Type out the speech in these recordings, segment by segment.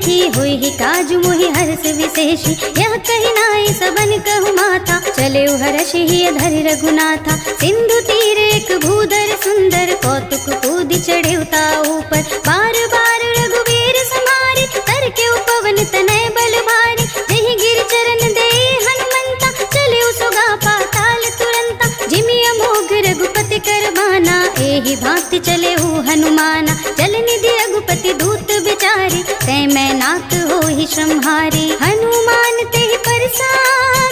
देखी हुई ही काजु मोहि हर्ष विशेषी। यह कही नाई सबन कहु माता, चले हर्ष ही धरि रघुनाथा। सिंधु तीर एक भूधर सुंदर, कौतुक कूद चढ़े उता ऊपर। बार बार रघुवीर समारी, तर के पवन तनय बल भारी। जहि गिर चरण दे हनुमंता, चले सुगा पाताल तुरंता। जिमि अमोघ रघुपति कर बाना, एहि भांति चले हनुमाना। जल निधि रघुपति दूत बिचारी, तै मैं नाथ होहि श्रमहारी। हनुमान तेहि परसा,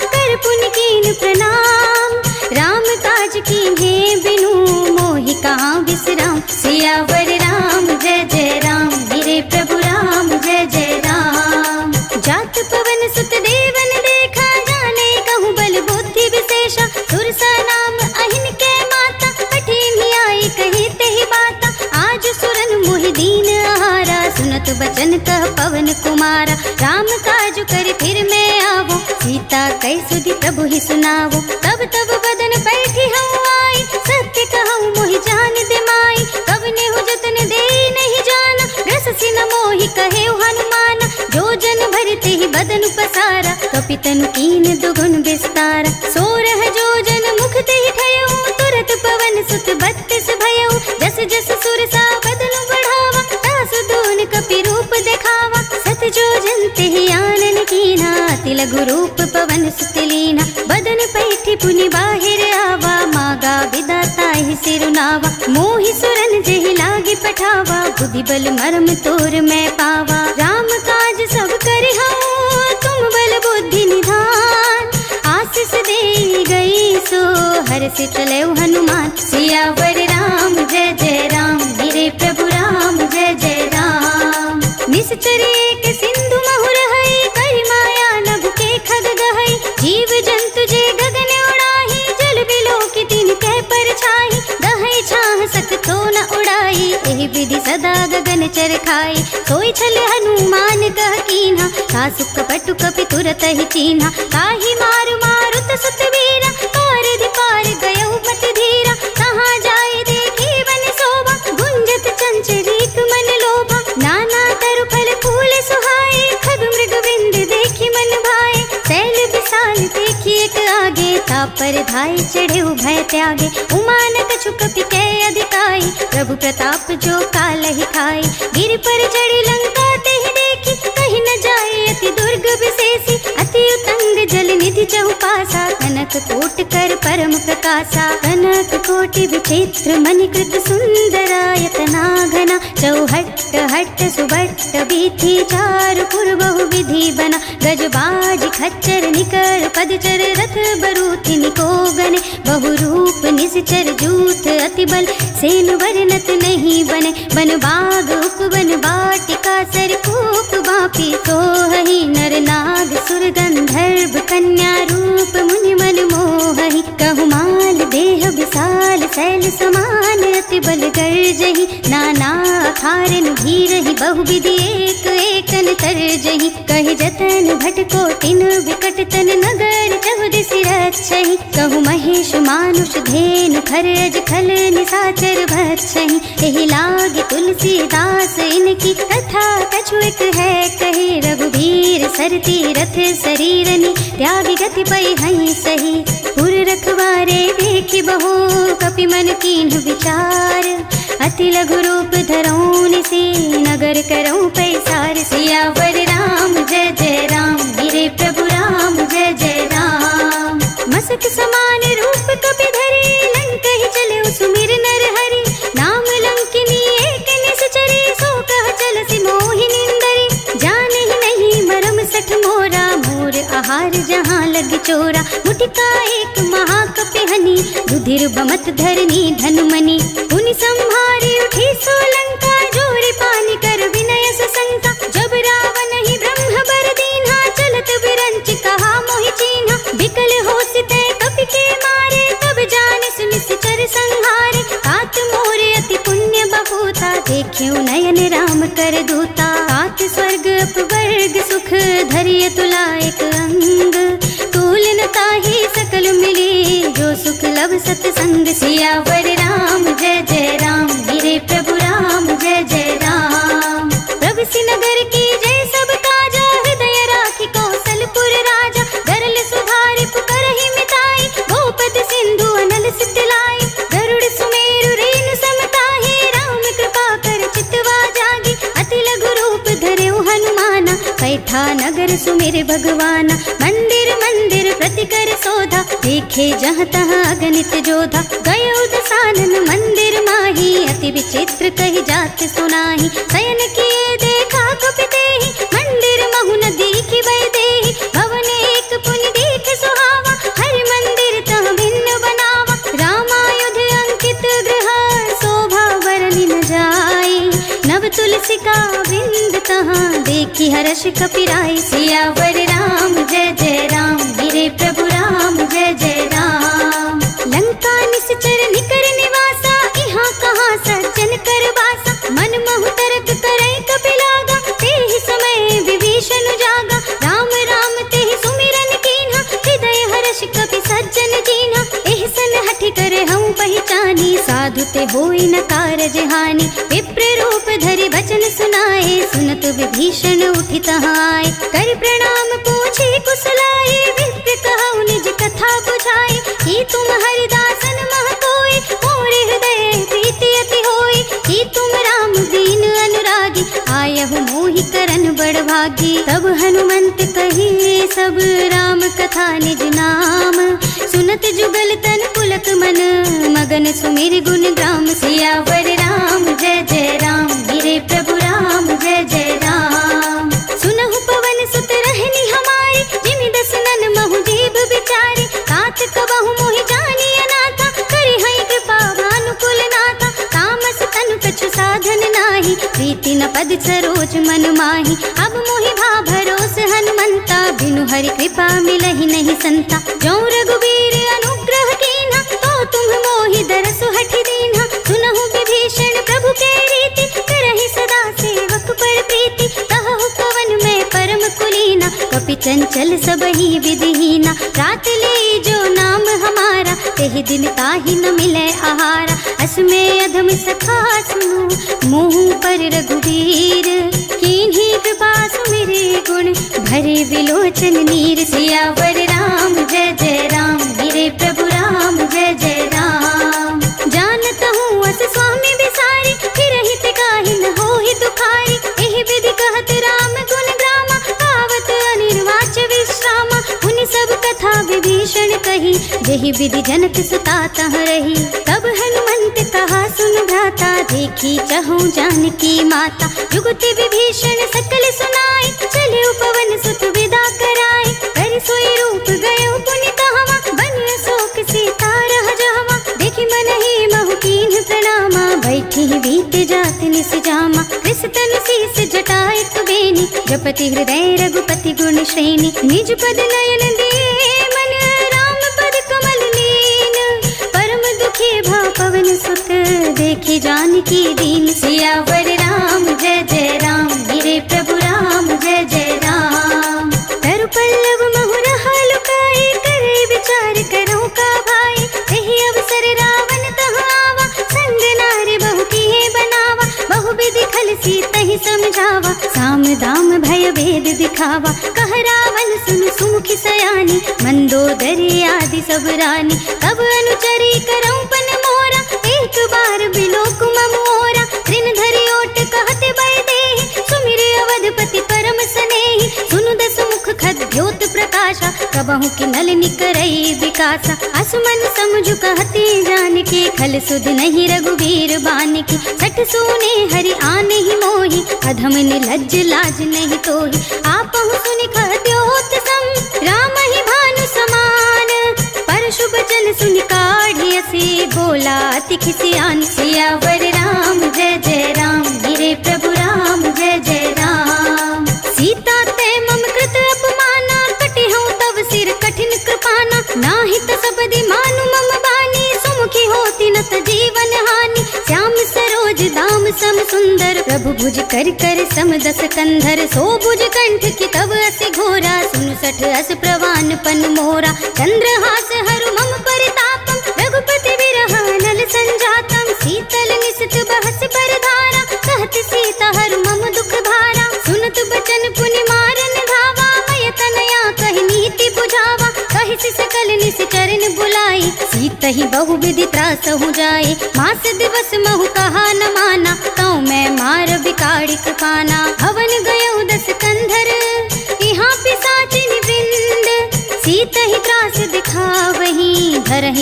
कर पुनि कीन प्रणाम। राम काज कीन्हे बिनु, मोहि कहाँ विश्राम। सियावर राम जय जय राम, मेरे प्रभु राम जय जय राम। जात पवन सुत देवन देखा, जाने कहूँ बल बुद्धि विशेषा। सुरसा नाम अहिन के माता, कठिन आई कही तेहि बाता। आज सुरन मोहि दीन आहारा, सुनत बचन कह पवन कुमारा। राम काज कर फिर मैं आवो, सीता कै सुधि प्रभु ही सुनावो। तब तब बदन बैठी हूँ आई, सत्य कहूँ मोहि जान दे माई। कवने हो जतन दे नहीं जाना, रस सिन मोहि कहे हनुमाना। जो जन भरते ही बदन पसारा, कपितन कीन दुगुन विस्तारा। सोरह जो जन मुख ते ही ठयो, तुरत पवन सुत 32 भयो। जस जस सुरसा बदन बढ़ावा, तासु दून कपि रूप दिखावा। सत जो जन ते ही आनन कीना, अति लघु रूप पवन सुत लीना। बदन पैठी पुनि बाहिर आवा, मागा विदाता ही सिरुनावा। मोहि सुरन जेहि लागी पठावा, बुद्धि बल मर्म तोर मैं पावा। राम काज सब करि हूँ, तुम बल बुद्धि निधान। आशीष दे गई सो, हर्ष चले हनुमान। सियावर राम जय जय राम, मेरे प्रभु राम जय जय राम। निश्चर एक सिंधु महु रहई, करि माया नभ के खग गहई। जीव जंतु जे गगन उड़ाही, जल बिलो की तीन कह पर छाही। गहई छाह सकतो न उड़ाई, एहि विधि सदा गगन चर खाई। सोई छले हनुमान कह कीन्हा, सासु कपटु कपि तुरत ही चीन्हा। ताहि मारु मारुत सुत वीरा, पार पार गयउ मति धीरा। कहाँ जाय देखी बन शोभा, गुंजत चंचरीक मन लोभा। नाना तरु फल फूल सुहाए, खग मृग बिंद देखी मन भाए। शैल विशाल देखी एक आगे, तापर धाय चढ़े भय त्यागे। उमान कछु कपि कै अधिकाई, प्रभु प्रताप जो काल ही खाई। गिर पर चढ़ी लंका ते ही देखी, कहीं न जाए अति दुर्ग विशेषी। अति उतंग जल निधि चहुपासा, कनक कोट कर परम प्रकाशा। कनक कोटि विचित्र मणिकृत सुंदरायतना घना। चौहट्ट हट्ट सुबट्ट बीथी, चारु पुर बहु विधि बना। गजबाज खच्चर निकर पदचर, रथ बरूथि निको गने। बहु रूप निश्चर जूथ, अति बल सेन वर्णत नहीं बने। बन बाग उपवन बाटिका, सर कूप बापी सोहहि। नर नाग सुर गंधर्व, कन्या रूप मुनि मन मोहहि। कहु माल देह विशाल, शैल समान अति बल गर्जहि। नाना अखारन भीरहि, बहु विधि एक एकन तरजहि। कहि जतन भट कोटिन, विकट तन नगर चहुदिसि रक्षहि। कहु महेश मानुष धेनु, खरज खल निशाचर भक्षहि। एहि लागी तुलसीदास, इनकी कथा कछु एक है कही। रघुवीर सर तीरथ शरीरनि, त्यागी गति पै हई सही। पुर रखवारे देखि बहु, कपि मन कीन्ह विचार। अति लघु रूप धरऊँ निसी, नगर करऊँ पैसार। सियावर राम जय जय राम, मेरे प्रभु राम जय जय राम। मसक समान रूप कपि धरे, लंक ही चले सुमिर नर हरि। नाम लंकिनी एक निश्चरी, सो कह चल सि मोहि निंदरी। जाने ही नहीं मरम सठ मोरा, मोर आहार जहाँ लग चोरा। मुटिका एक महाकपि हनि, रुधिर बमत धरनी धनुमनि। पुनि संहारी उठी सोलंका, जोरी पानी कर विनय सशंका। जब रावण ही ब्रह्म बर दीन्हा, चलत बिरंच कहा मोहि चीन्हा। बिकल होसि तै कपि के मारे, तब जान सुनिश्चर संहारे। तात मोरे अति पुण्य बहुता, देखियो नयन राम कर दूता। तात स्वर्ग अपवर्ग सुख, धरिय तुला एक अंग। तूल न ताहि सकल मिली, जो सुख लब सतसंग। सियावर राम जय जय राम, मेरे प्रभु राम जय जय राम। प्रभु सिनगर की जय सब अयोध्या नगर सुमिर भगवाना। मंदिर मंदिर प्रति कर सोधा, देखे जहाँ तहाँ अगणित जोधा। गयो दसानन मंदिर माही, अति विचित्र कही जात सुनाही। शयन किए देखा कपितेहि, मंदिर महु न दीखि वैदेही। भवन एक पुनि दीख सुहावा, हरि मंदिर तह भिन्न बनावा। रामायुध अंकित गृह, शोभा बरनि न जाय। नव तुलसी का वृंद तहाँ, देखी हर्ष कपिराय। सियावर राम जय जय राम, मेरे प्रभु राम जय जय राम। लंका निश्चर निकर निवासा, यहाँ कहाँ सज्जन कर वासा। मन महु तरक करे कपिलागा, तेहि समय विभीषण जागा। राम राम तेहि सुमिरन कीन्हा, हृदय हर्ष कपि सज्जन जीन्हा। एहसन हठि करे हम पहचानी, साधु ते होई न कारज हानि। विप्र रूप धरि वचन सुनाए, सुनत विभीषण उठि तहाँ आए। कर प्रणाम पूछे कुशलाए, विप्र कहु निज कथा बुझाए। कि तुम हरिदासन मह कोई, मोर हृदय प्रीति अति होई। कि तुम राम दीन अनुरागी, आयहु मोहि करन बड़ भागी। तब हनुमंत कहे सब राम कथा निज नाम। सुनत जुगल तन पुलक मन, मगन सुमिर गुण ग्राम। सियावर राम जय जय राम, मेरे प्रभु राम जय जय राम। सुनहु पवन सुत रहनी हमारी, जिमि दसनन महु जीभ बिचारी। तात कबहु मोहि जानी अनाथा, करि हई कृपा भानुकुल नाथा। तामस तनु कछु साधन नाही, प्रीति न पद सरोज मन माही। अब मोहि भा भरोस हनुमंता, बिनु हरि कृपा मिलहि नहीं संता। जो रघुबीर अनुग्रह कीन्हा, तो तुम मोहि दरसु हठि दीन्हा। सुनहु विभीषण प्रभु के रीति, करहि सदा सेवक पर प्रीति। कहु पवन में परम कुलीना, कपि चंचल सबहि विधिहीना। रात ले जो नाम हमारा, तेहि दिन ताहि न मिले आहारा। अस में अधम सखा सुनो, मुँह पर रघुबीर। कीन्ही कृपा सुमिरे गुण, भरे विलोचन नीर। सियावर राम जय जय राम, मेरे प्रभु राम जय जय राम। जानत हूँ अस स्वामी बिसारी, फिर हित काहि न होहि दुखारी। एहि विधि कहत राम गुण ग्रामा, गावत अनिर्वाच विश्रामा। उनि सब कथा विभीषण कही, जेहि विधि जनक सुता तह रही। तब हनुमंत कहा सुन भ्राता, देखी चहु जानकी माता। जुगति विभीषण सकल सुनाई, चले पवन सुत विदा कराई। कर सोई रूप गयो पुनि तहवा, बन अशोक सीता रह जहवा। देखि मनहि महु कीन्ह प्रणामा, बैठी बीत जात निस जामा। कृष तनु शीस जटा एक बेनी, जपति हृदय रघुपति गुण श्रेणी। निज पद नयन दिए मन, राम पद कमल लीन। परम दुखी भा पवन सुत, देखि जानकी दीन। सियावर राम जय जय राम, मेरे प्रभु राम जय जय राम। तरु पल्लव महु रहा लुकाई, करे विचार करो का भाई। एहि अवसर रावण तहाँ आवा, संग नारी बहु किए बनावा। बहु विधि खल सीतहि समझावा, साम दाम भय भेद दिखावा। कह रावण सुन सुमुखी सयानी, मंदोदरी आदि सब रानी। तब अनुचरी करऊं पन मोरा, एक बार बिलोक ममोरा। ऋण धरि ओट कहत वैदेही, सुमिर अवधपति परम स्नेही। सुनु दस मुख खद्योत प्रकाशा, कबहु कि नल निकरई विकासा। असमन समझु कहते जानकी, खल सुध नहीं रघुबीर बानकी। सठ सुने हरि आने ही मोहि, अधम निलज्ज लाज नहीं तोहि। आपहु सुनि खद्योत सम, राम ही भानु समान। पर शुभ जन सुनि काढ़ी असी, बोला अति खिसियान। सियावर राम जय जय राम, मेरे प्रभु राम जय जय राम। सीता ते मम कृत अपमाना, कटि हूँ तब सिर कठिन कृपाना। नाहित सबदि मानु मम बानी, सुमुखी होती न त जीवन हानि। श्याम सरोज दाम सम सुंदर, प्रभु भुज कर कर सम दस कंधर। सो भुज कंठ की तब असि घोरा, सुनु सठ अस प्रवान पन मोरा। चंद्रहास हरु मम परितापम, रघुपति विरह नल संजातम। शीतल निसित बहस पर धारा, कहत सीता हरु मम दुख भारा। सुनत बचन पुनि मारन धावा, मय तनया कहि नीति बुझावा। कहि सकल निस चरण बुलाई, सीतहि बहु विधि त्रासहु जाए। मास दिवस महु कहा न माना, तौ मैं मार बिकाड़ी कृपाना। हवन गयो दस कंधर,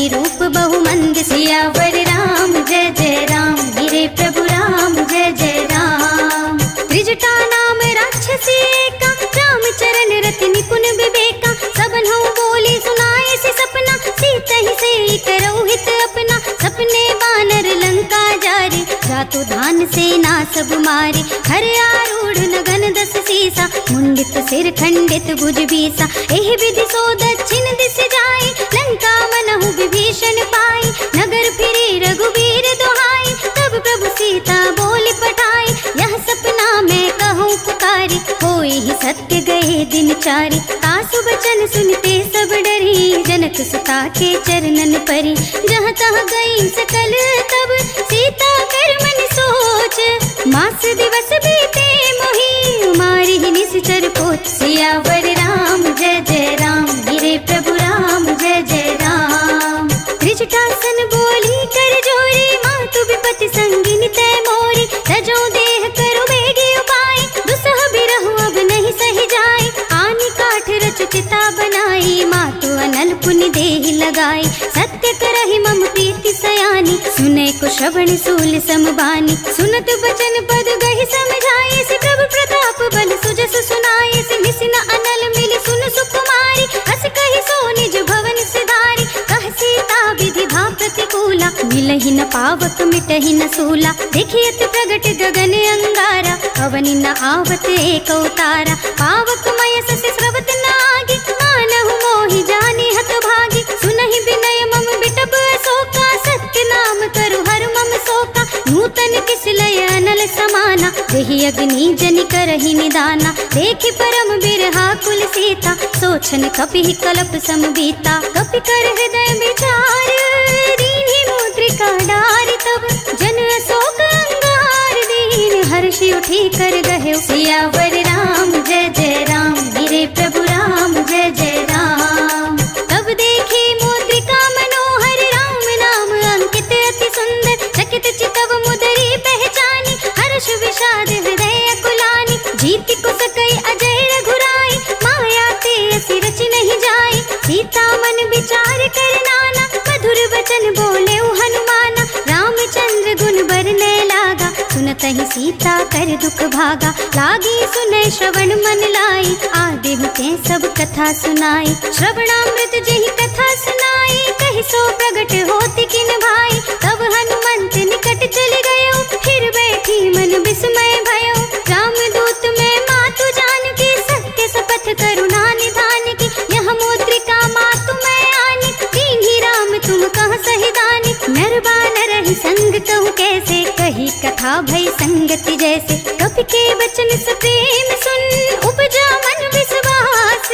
कही रूप बहुमंद। सियावर राम जय जय राम, मेरे प्रभु राम जय जय राम। त्रिजटा नाम राक्षसी एका, राम चरण रति निपुण विवेका। सबन हूँ बोली सुनाए से सपना, सीत ही से करो हित अपना। सपने बानर लंका जारी, जातु धान सेना सब मारे। हर आरूढ़ नगन दस सीसा, मुंडित सिर खंडित भुज बीसा। एहि विधि सो दक्षिण दिस जाए, लंका मनहु विभीषण पाई। नगर फिरे रघुबीर दुहाई, तब प्रभु सीता बोली पठाई। यह सपना मैं कहूँ पुकारी, होई ही सत्य गए दिन चारि। तासु बचन सुनते सब डरी, जनक सुता के चरणन परी। जहाँ तहाँ गई सकल तब, सीता कर मन सोच। मास दिवस बीते मोहि, मारी ही निश्चर पोत। सियावर राम जय जय राम, मेरे प्रभु राम जय जय राम। त्रिजटासन बोली कर जोरी, मातु विपति संगिनी तै मोरी। तजो देह करो बेगी उपाय, दुसह बिरहु अब नहीं सही जाए। आनी काठ रच चिता बनाई, मातु अनल पुनि देहि लगाई। सत्य करहि मम प्रीति सयानी, सुने को श्रवण सूल समबानी। सुनत बचन पद गहि समझाए, से प्रभु प्रताप बल सुजस सुनाए। से निसिन अनल मिली सुन सुकुमारी, हस कहि सो निज भवन सिधारी। कह सीता विधि भा प्रतिकूला, मिलहि न पावक मिटहि न सूला। देखियत प्रगट गगन अंगारा, अवनि न आवत एक अवतारा। पावक मय सस स्रवत न आगे, मानहु मोहि जानि हत भागी। सुनहि विनय मम बिटप अशोका, सत्य नाम करु हर मम शोका। नूतन किस लय अनल समाना, देहि अग्नि जनि करहि निदाना। देखि परम बिरहा कुल सीता, सोचन कपि कलप समबीता। कपि कर हृदय विचार, दीन्हि मुद्रिका डारि। तब जन अशोक अंगार, दीन हर्षि उठी कर गहे। सियावर राम जय जय राम, मेरे प्रभु राम जय जय राम। तब देखी मुद्रिका मनोहर, राम नाम अंकित अति सुंदर। चकित चितव मुदरी पहचानी, हर्ष विषाद हृदय कुलानी। जीति को सकई अजय रघुराई, माया ते असी रच नहीं जाई। सीता मन विचार कर नाना, मधुर वचन बोले हनुमाना। रामचंद्र गुण बरने लागा, सुनतहि सीता कर दुख भागा। लागी सुनै श्रवण मन लाई, आदि होते सब कथा सुनाई। श्रवणामृत जेहि कथा सुनाई, कहि सो प्रगट होति किन भाई। तब हनुमंत निकट चले गयो, फिर बैठी मन विस्मय भयो। रामदूत में मातु जान की, सत्य शपथ करुणा निधान की। यह मुद्रिका मातु मैं आनी, दीन्हि राम तुम कह सही दानी। नर बानर ही संग कहूँ कैसे, कही कथा भई संगति जैसे। कपि के वचन सप्रेम सुन, उपजा मन विश्वास।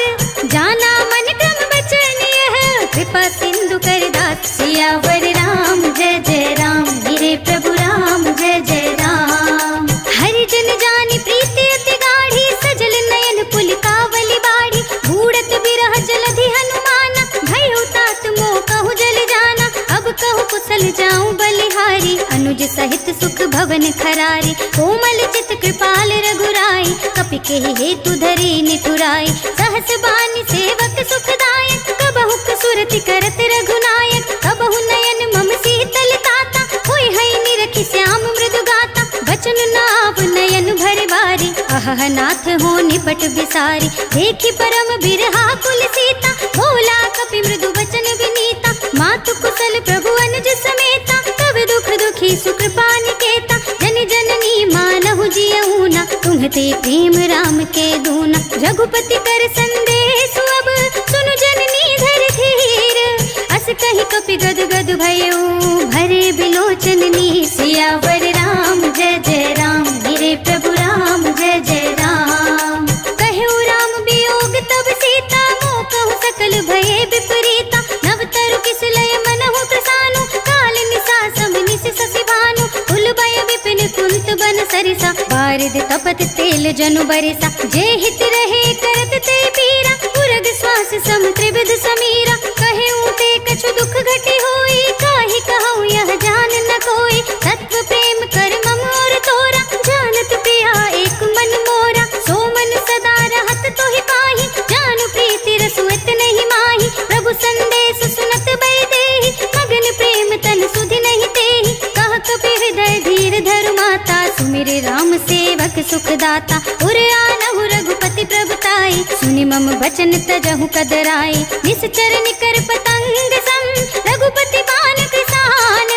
जाना मन क्रम वचन यह, कृपा सिंधु कर दास। सियावर राम जय जय राम, मेरे प्रभु राम जय जय राम। हरि जन जानी प्रीति अति गाढ़ी, सजल नयन पुलिकावली बाढ़ी। बूढ़त बिरह जलधि हनुमाना, भयउ तात मोह कहु जल जाना। अब कहु कुशल जाऊं बलिहारी, अनुज सहित सुख भवन खरारी। कोमल चित कृपाल रघुराई, कपि के हेतु धरी निठुराई। सहस बानी सेवक सुखदायक, कबहु सुरति करत रघुनायक। कबहु नयन मम शीतल ताता, होय है निरखि श्याम मृदु गाता। बचन नाव नयन भर बारी, अहह नाथ हो निपट बिसारी। देखि परम बिरहा कुल सीता, बोला कपि मृदु वचन विनीता। मातु कुशल प्रभु अनुज समेता, तब दुख दुखी सुकृपा निकेता। जन जननी मानहु जियऊना, तुम्हते प्रेम राम के दूना। रघुपति कर संदेश अब, सुनु जननी धर धीर। अस कहि कपि गद गद भयो, भरे बिलोचन नीर। सियावर राम जय जय राम, मेरे प्रभु राम जय जय राम। कहु राम वियोग तब सीता, मोह कहु सकल भये विपरीता। नव तरु किस लय मनहु प्रसानु, काल निसा सम निस ससि भानु। कुल भय विपिन कुंत बन सरिसा, बारिद तपत तेल जनु बरिसा। जे हित रहे करत ते पीरा, उरग श्वास सम त्रिविध समीरा। कहे ऊते कछु दुख घटी होई, काहि कहूँ यह जान न कोई। तत्व प्रेम कर मम और तोरा, जानत प्रिया एक मन मोरा। सो मन सदा रहत तोहि पाही, जानु प्रीति रसुत नहीं माही। प्रभु संदेश सुनत बै देहि, दाता। उर आनहु रघुपति प्रभुताई, सुनि मम बचन तजहु कदराई। निश्चर निकर पतंग सम, रघुपति बान कृसान।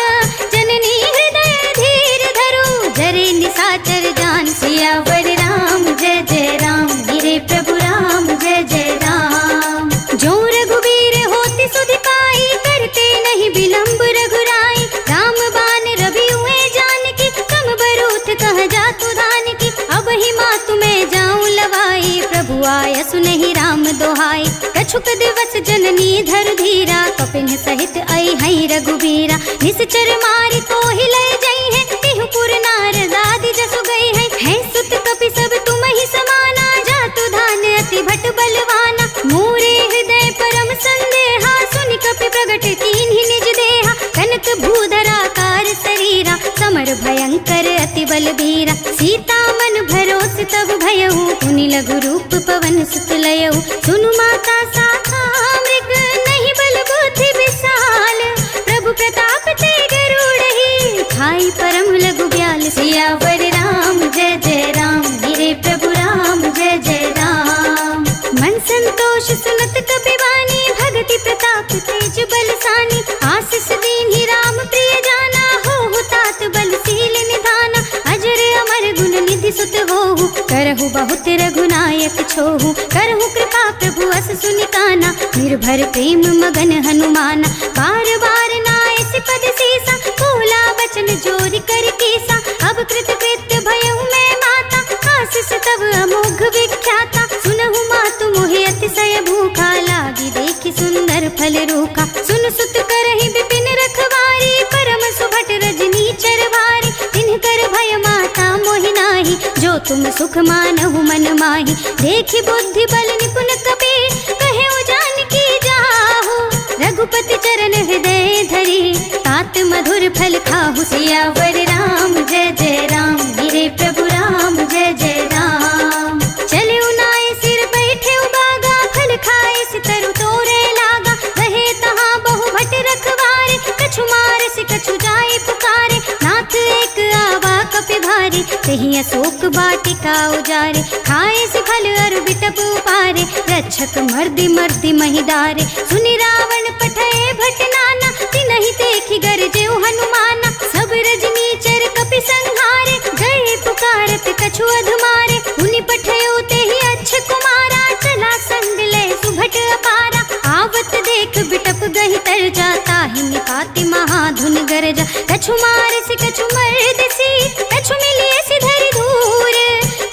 जननी हृदय धीर धरो, जरे निशाचर जान। सियावर राम जय जय राम, मेरे प्रभु राम जय जय राम। जो रघुवीर होति सुधि पाई, करते नहीं विलंब रघुराई। राम बान रवि हुए जानकी, कम बरूथ कह जातु धानकी। अब ही मातु मैं जाऊं लवाई, प्रभु आय सुनहि राम दोहाई। कछुक दिवस जननी धर धीरा, कपिन सहित आई हई रघुबीरा। निश्चर मारि तो हिलय जई है, तिहु पुर नारद आदि जसु गई है। सुत कपि सब तुम ही समाना, जातु धान अति भट बलवाना। मोरे हृदय परम संदेहा, सुनि कपि प्रगट कीन्हि निज देहा। कनक भूधरा कार शरीरा, समर भयंकर अति बलबीरा। सीता मन भरोस तब भयउ, पुनि लघु रूप पवन सुत लयउ। सुनु माता साखा मृग, नहीं बल बुद्धि विशाल। प्रभु प्रताप ते गरुड़हि, खाई परम लघु ब्याल। सियावर राम जय जय राम, मेरे प्रभु राम जय जय राम। मन संतोष सुनत कपि वानी, भगति प्रताप तेज बलसानी। आशीष दीन्हि राम प्रिय जाना, होहु तात बलशील निधाना। अजर अमर गुण निधि सुत होहु, करहु बहुत रघुनायक छोहु। करहु कृपा प्रभु अस सुनि काना, निर्भर प्रेम मगन हनुमाना। बार बार नाय सिपद सीसा, बोला बचन जोरि कर कीसा। अब कृत कृत्य भयउ मैं माता, आशीष तब अमोघ विख्याता। सुनहु मातु मोहि अतिशय भूखा, लागी देखि सुंदर फल रूखा। सुन सुत करहि विपिन रखवारी, परम सुभट रजनी चरवारी। तिन्ह कर भय माता मोहि नाही, जो तुम सुख मानहु मन माही। देखि बुद्धि बल निपुण कपि, कहे जानकी जाहु। रघुपति चरण हृदय धरि, तात मधुर फल खाहु। सियावर राम जय जय राम, मेरे प्रभु राम जय जय राम। चले उनाए सिर बैठे उबागा, फल खाए सितरु तोरे लागा। रहे तहाँ बहु भट रखवारे, कछु मार से कछु जाए पुकारे। नाथ एक आवा कपि भारी, तेहि अशोक वाटिका उजारे। खाए से फल अरु बिटप उपारे, रक्षक मर्दि मर्दि महिदारे। सुनि रावण पठय भट नाना, तिनहि देखि गरजेउ हनुमाना। सब रजनी चर कपि संहारे, गए पुकारत कछु अधमारे। मुनि पठयो तेहि अच्छ कुमारा, चला संग ले सुभट अपारा। आवत देख बिटप गहि तर जाता, ही निपाति महाधुन गरजा। कछु मार से कछु मर्दसी, कछु मिलिए सिधरि धूर।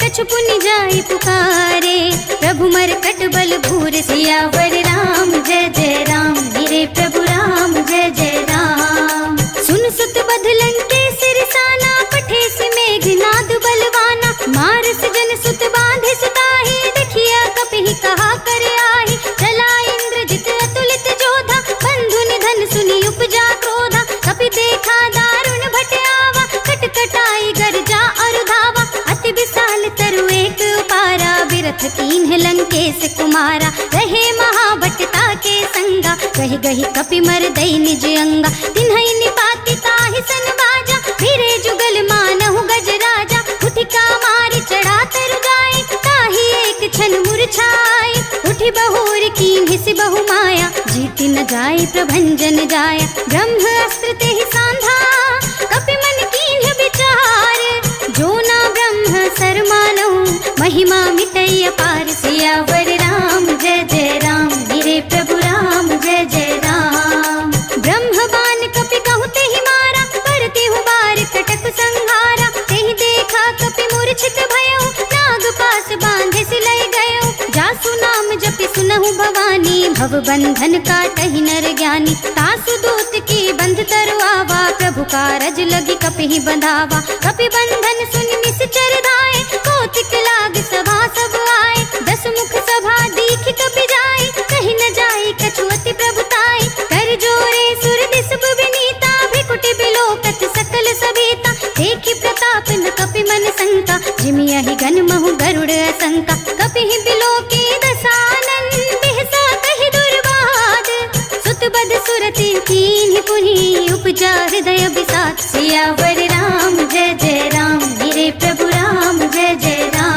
कछु पुनि जाई पुकारे, प्रभु मरकट बल भूर। सियावर राम जय जय राम, मेरे प्रभु राम जय जय राम। सुन सुत बध लंकेसर साना, पठे से मेघनाद बलवाना। मारस जन सुत बांधे सुताही, देखिया कपि कहा कर आही। चला इंद्रजित अतुलित जोधा, बंधु निधन सुनि उपजा क्रोधा। कपि देखा दारुण भट आवा, कटकटाई गरजा और धावा। अति विशाल तरु एक उपारा, बिरथ कीन्ह लंकेश कुमारा। रहे महाभटता के संगा, गहि गहि कपि मर दई निज अंगा। तिन्हइ निपाति ताहि सन बाजा, फिरे जुगल मानहु गज राजा। उठिका मारि चढ़ा तरु जाए, ताहि एक छन मूर्छाए। उठि बहुर कीन्हि सि बहु माया, जीति न जाय प्रभंजन जाया। ब्रह्म अस्त्र तेहि सांधा, कपि मन कीन्ह विचार। जो ना ब्रह्म सर मानहु, महिमा मिटई अपार। सियावर राम जय जय राम, मेरे प्रभु राम जय जय राम। ब्रह्म बान कपि कहु तेहि मारा, परति हु बार कटक संहारा। तेहि देखा कपि मूर्छित भयउ, नाग पास बांधे सिलय गयउ। जासु नाम जपि सुनहु भवानी, भव बंधन काटहि नर ज्ञानी। तासु दूत की बंध तरु आवा, प्रभु कारज लगी कपि बंधावा। कपि बंधन सुनि निश्चर धाये, कौतिक लाग सभा सब आए। दस मुख सभा दीख कपि जाए, कहि न जाए कछु अति प्रभुताई। कर जोरे सुर दिसब विनीता, भ्रिकुटि बिलोकत सकल सबीता। देखि प्रताप न कपि मन शंका, जिमियहि गन महु गरुड़ असंका। कपि बिलोकी दसानन, बिहसा कहि दुर्वाद। सुत बध सुरति कीन्हि पुनि, उपजा हृदय बिसात। सियावर राम जय जय राम, मेरे प्रभु राम जय जय राम।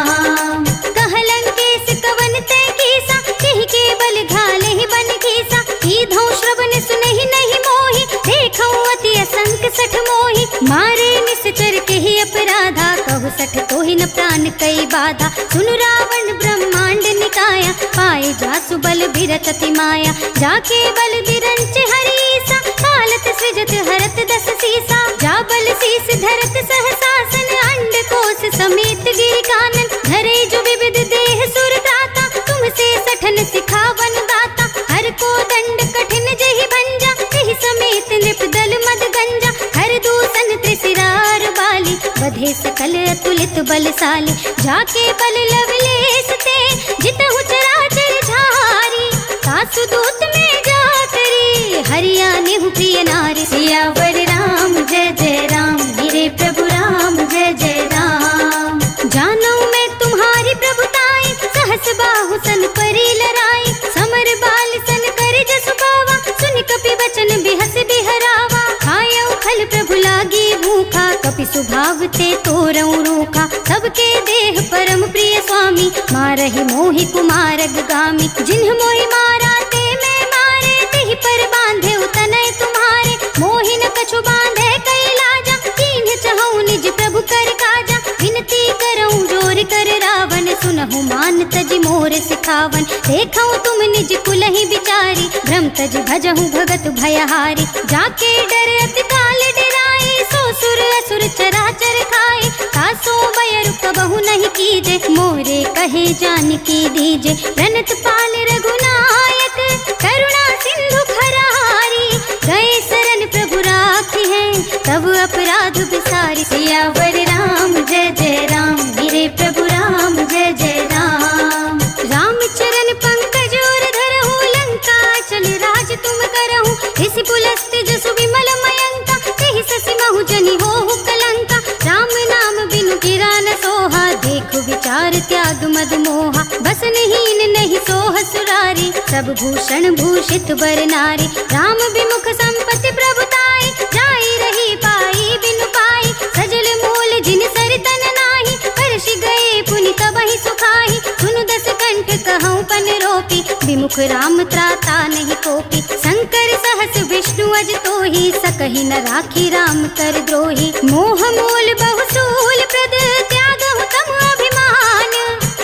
बन कई बाधा। सुन रावण ब्रह्मांड निकाया, पाए जासु बल बिरत अति माया। जाके बल बिरंच हरीसा, कालत सृजत हरत दस सीसा। जा बल शीस धरत सहसासन, अंड कोश समेत गिरि कानन। धरे जो विविध देह सुर दाता, तुमसे सठन सिखावन दाता। हर को दंड कठिन जहि भंजा, एहि समेत नृप दल मद गंजा। हर दूषण त्रिशिरार बाली, बधे सकल अतुलित बलशाली। जाके बल लवलेश ते, जितहु चराचर झारी। सासु दूत में जा करी, हरिया नेहु प्रिय नारी। सियावर राम जय जय राम, मेरे प्रभु राम जय जय राम। जानू मैं तुम्हारी प्रभुताई, सहस बाहु सन परी लराई। समर बाल सन कर जसु बावा, सुन कपि बचन बिहस बिहरावा। खायउ फल प्रभु लागी भूखा, कपि स्वभाव ते तोरऊ रूखा। सबके देह परम प्रिय स्वामी, मारहि मोहि कुमारग गामी। जिन्ह मोहि मारा ते मैं मारे, तिहि पर बांधे तनय तुम्हारे। मोहि न कछु बांधे कई लाजा, कीन्ह चहु निज प्रभु कर काजा। विनती करऊं जोर कर रावण, सुनहु मान तजि मोर सिखावन। देखऊं तुम निज कुलहि बिचारी, भ्रम तज भजहु भगत भयहारी। जाके डर अति काल डराई, सो सुर असुर चराचर खाए। कासो बयरु कबहु नहीं कीजे, मोरे कहे जानकी दीजे। प्रणत पाल रघुनायक, करुणा सिंधु खरारी। गए शरण प्रभु राखी है, तब अपराध बिसारी। सियावर राम जय जय राम, मेरे प्रभु राम जय जय राम। राम चरण पंकज और धरहु, लंका चल राज तुम करहु। इस पुलस्त जसु विमल मयंका, तेहि ससि महु जनि होहु कलंका। राम नाम बिनु गिरा न सोहा, देखु विचार त्याग मद मोहा। बसनहीन नहीं सोह सुरारी, सब भूषण भूषित बर नारी। राम विमुख संपत्ति प्रभुताई, जाई रही पाई बिनु पाई। सजल मूल जिन सर तन नाही, परषि गए पुनि तबहि सुखाही। सुनु दस कंठ कहऊं पन रोपी, विमुख राम त्राता नहीं कोपी। शंकर सहस विष्णु अज तोहि, सकहि न राखी राम कर द्रोही। मोह मूल बहुसूल प्रद, त्यागहु तम अभिमान।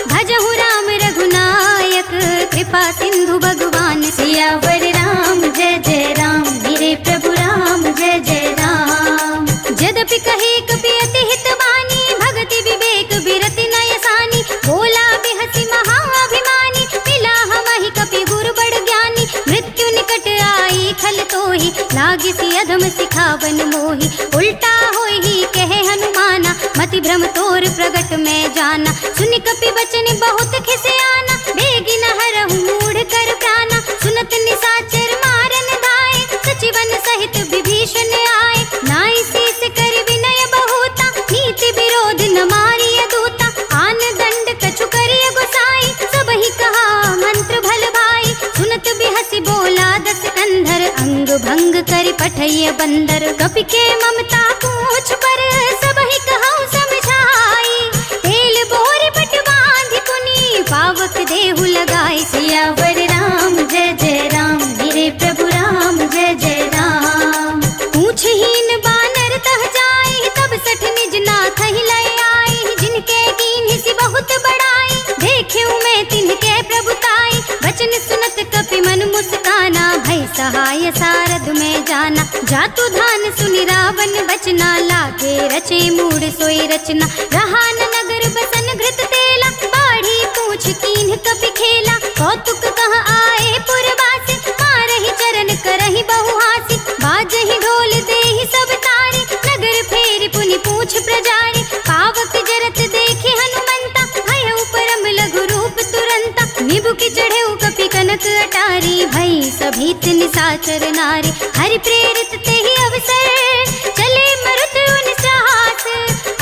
भजहु राम रघुनायक, कृपा सिंधु भगवान। सियावर राम जय जय राम, मेरे प्रभु राम जय जय राम। यद्यपि कहे कपि अति हित बानी, भगति विवेक बिरति नयसानी। बोला बिहसि महाअभिमानी, मिला हमहि कपि गुरु बड़ ज्ञानी। मृत्यु निकट आई खल तोहि, लागिसि अधम सिखावन मोहि। उल्टा होहि कहे हनुमाना, मति भ्रम तोर प्रगट में जाना। सुनि कपि बचन बहुत खिसियाना, बेगी न हरहु मूढ़ कर प्राणा। सुनत निशाचर मारन धाये, सचिवन सहित विभीषण आए। नाई शीस कर विनय बहुता, नीति विरोध न मारिय दूता। आन दंड कछु करिय गोसाई, सबहि कहा मंत्र भल भाई। सुनत बिहसि बोला दस कंधर, अंग भंग कर पठैय बंदर। कपि के ममता पूछ पर, सबहि कहऊं समझाई। तेल बोरी पट बांधि पुनि, पावक देहु लगाई। सियावर राम जय जय राम, मेरे प्रभु राम जय जय राम। पूछहीन बानर तह जाए, तब सठ निज नाथ ही लय आई। जिनके कीन्हि बहुत बड़ाई, देखेऊ मैं तिनके प्रभुताई। वचन सुनत कपि मन मुस्काना, भय सहाय सारद में जाना। जातु धान सुनि रावण बचना, लागे रचे मूढ़ सोई रचना। रहा न नगर बसन घृत तेला, बाढ़ी पूछ कीन्ह कपि खेला। कौतुक कह आए पुरवासी, मारहि चरण करहि बहुहासी। बाजहि ढोल देहि सब तारी, नगर फेरि पुनि पूछ प्रजारी। पावक जरत देखे हनुमंता, भयउ परम लघु रूप तुरंता। निबुकि चढ़ेउ कपि कनक अटारी, भई सभीत निशाचर नारी। हरि प्रेरित तेहि अवसर, चले मरुत उन साहस।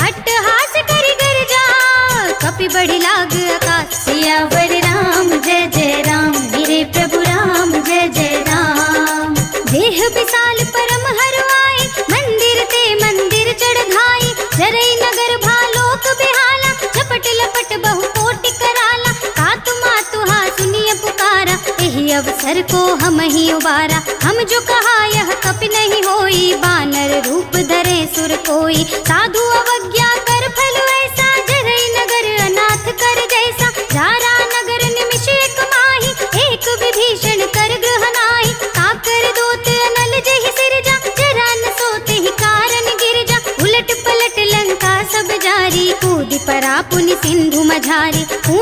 अट्टहास करि गर्जा, कपि बढ़ि लाग आकाश। सियावर राम जय जय राम, मेरे प्रभु राम जय जय राम। देह विशाल परम हरवाई, मंदिर ते मंदिर चढ़ धाई। जरई नगर भालोक बिहाला, झपट लपट बहु कोटि कराला। कातु मातु हा सुनिय पुकारा, एहि अवसर को हम ही उबारा। हम जो कहा यह कपि नहीं होई, बानर रूप धरे सुर कोई। साधु अवज्ञा कर फल ऐसा, जरई नगर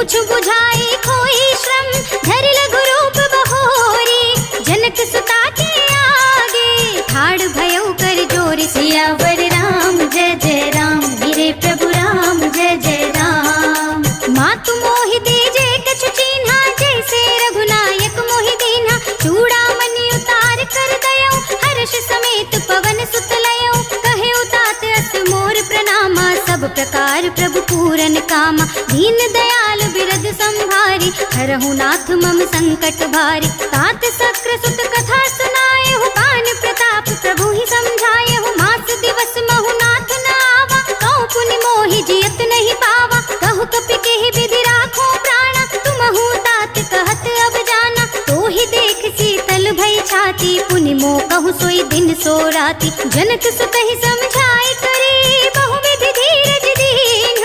मूछ बुझाई खोई श्रम धर लघु रूप बहोरी जनक सुता के आगे ठाड़ भयउ कर जोर सियावर राम जय जय राम मेरे प्रभु राम जय जय राम। मातु मोहि दीजे कछु चीन्हा जैसे रघुनायक मोहि दीन्हा चूड़ामणि उतार कर दयौ हर्ष समेत पवन सुत लयौ कहे उतात अस मोर प्रणामा सब प्रकार प्रभु पूरन कामा दीन दयाल बिरद संभारी हरहु नाथ मम संकट भारी तात सक्र सुत कथा सुनायहु पान प्रताप प्रभु ही समझायहु मास दिवस महु नाथ न आवा कहु पुनि मोहि जियत नहीं पावा कहु कपि केहि विधि राखो प्राणा तुमहु तात कहत अब जाना तो ही देख शीतल भई छाती पुनि मोह कहु सोई दिन सो राती जनक सुतहि समझाई करे बहुविधि धीरज दीन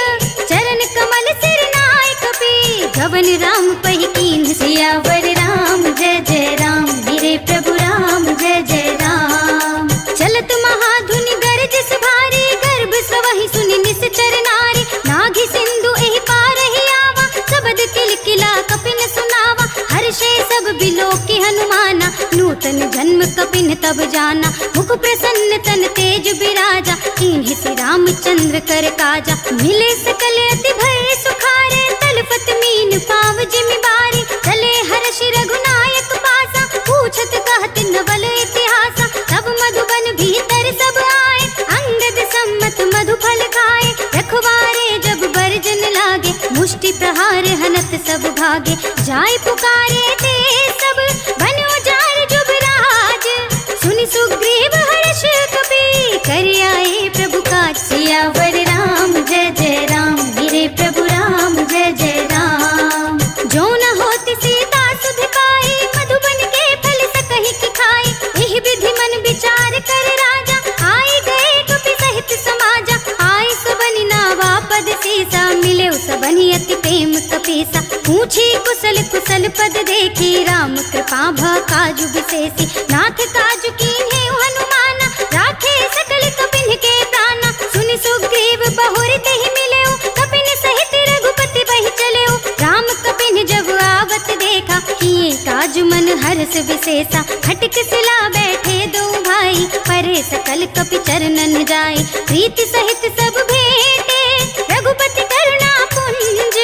चरण कमल सिर नाय कपि गवन राम पहि कीन्ह सियावर राम जय जय राम मेरे प्रभु राम जय जय राम। चलत महाधुनि गरजस भारी गर्भ सवहि सुनि निश्चर नारी नाघि सिंधु एहि पार ही आवा सबद किलकिला कपिन सुनावा हर्षे सब बिलोकि हनुमाना नूतन जन्म कपिन तब जाना मुख प्रसन्न तन तेज बिराजा कीन्हि श्री रामचंद्र कर काजा मिले सकल अति भय सुखारे तलपत मीन पाव जिमि बारी चले हर्षि रघुनायक पासा पूछत कहत नवल इतिहासा तब मधुबन भीतर सब आए अंगद सम्मत मधु फल खाए रखवारे जब बरजन लागे मुष्टि प्रहार हनत सब भागे जाय पुकारे ते सब बनो जार जुबराज सुनि सुग्रीव हर्ष कपि कर आए प्रभु काज सियावर राम जय जय राम मेरे प्रभु राम जय जय राम। जो न होती सीता सुध पाई मधुबन के फल सकहि कि खाई एहि विधि मन विचार कर राजा आए गए कपि सहित समाजा आए सबनि नावा पद सीसा मिले सबनि अति प्रेम कपीसा पूछी कुशल कुशल पद देखी राम कृपा भ काजु विशेषी नाथ काजु कीन्हे हनुमाना राखे सकल कपिन के प्राणा सुनि सुग्रीव बहुर तेहि मिलेउ कपिन सहित रघुपति बहि चलेउ राम कपिन जब आवत देखा किए काजु मन हर्ष विशेषा खटक सिला बैठे दो भाई परे सकल कपि चरणन जाए प्रीति सहित सब भेंटे रघुपति करुणा पुंज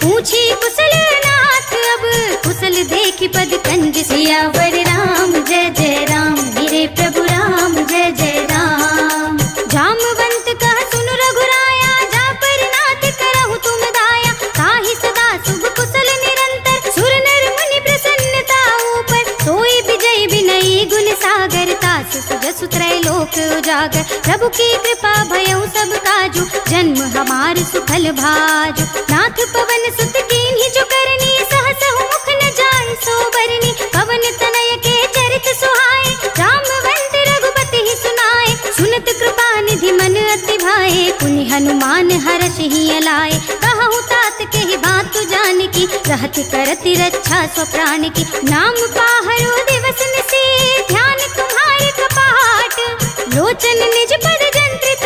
पूछी कुशल नाथ अब कुशल देखि पद कंज सियावर राम जय जय राम मेरे प्रभु राम जय जय राम। जामवंत कह सुन रघुराया जा पर नाथ करहु तुम दाया ताहि सदा शुभ कुशल निरंतर सुर नर मुनि प्रसन्नता ऊपर सोई विजय विनयी गुण सागर तास सुजसु त्रैलोक उजागर प्रभु की कृपा भयउ सब काजु जन्म हमार सुफल भाजु नाथ पवन सुत कीन्हि जो करनी सहसहु मुख न जाय सो बरनी पवन तनय के चरित सुहाए जामवंत रघुपति ही सुनाए सुनत कृपा निधि मन अति भाए पुनि हनुमान हर्ष ही अलाए कहु तात के ही बात जान की रहति करति रक्षा स्व प्राण की नाम पाहरो दिवस निसी ध्यान तुम्हारे कपाट लोचन निज पद जंत्रित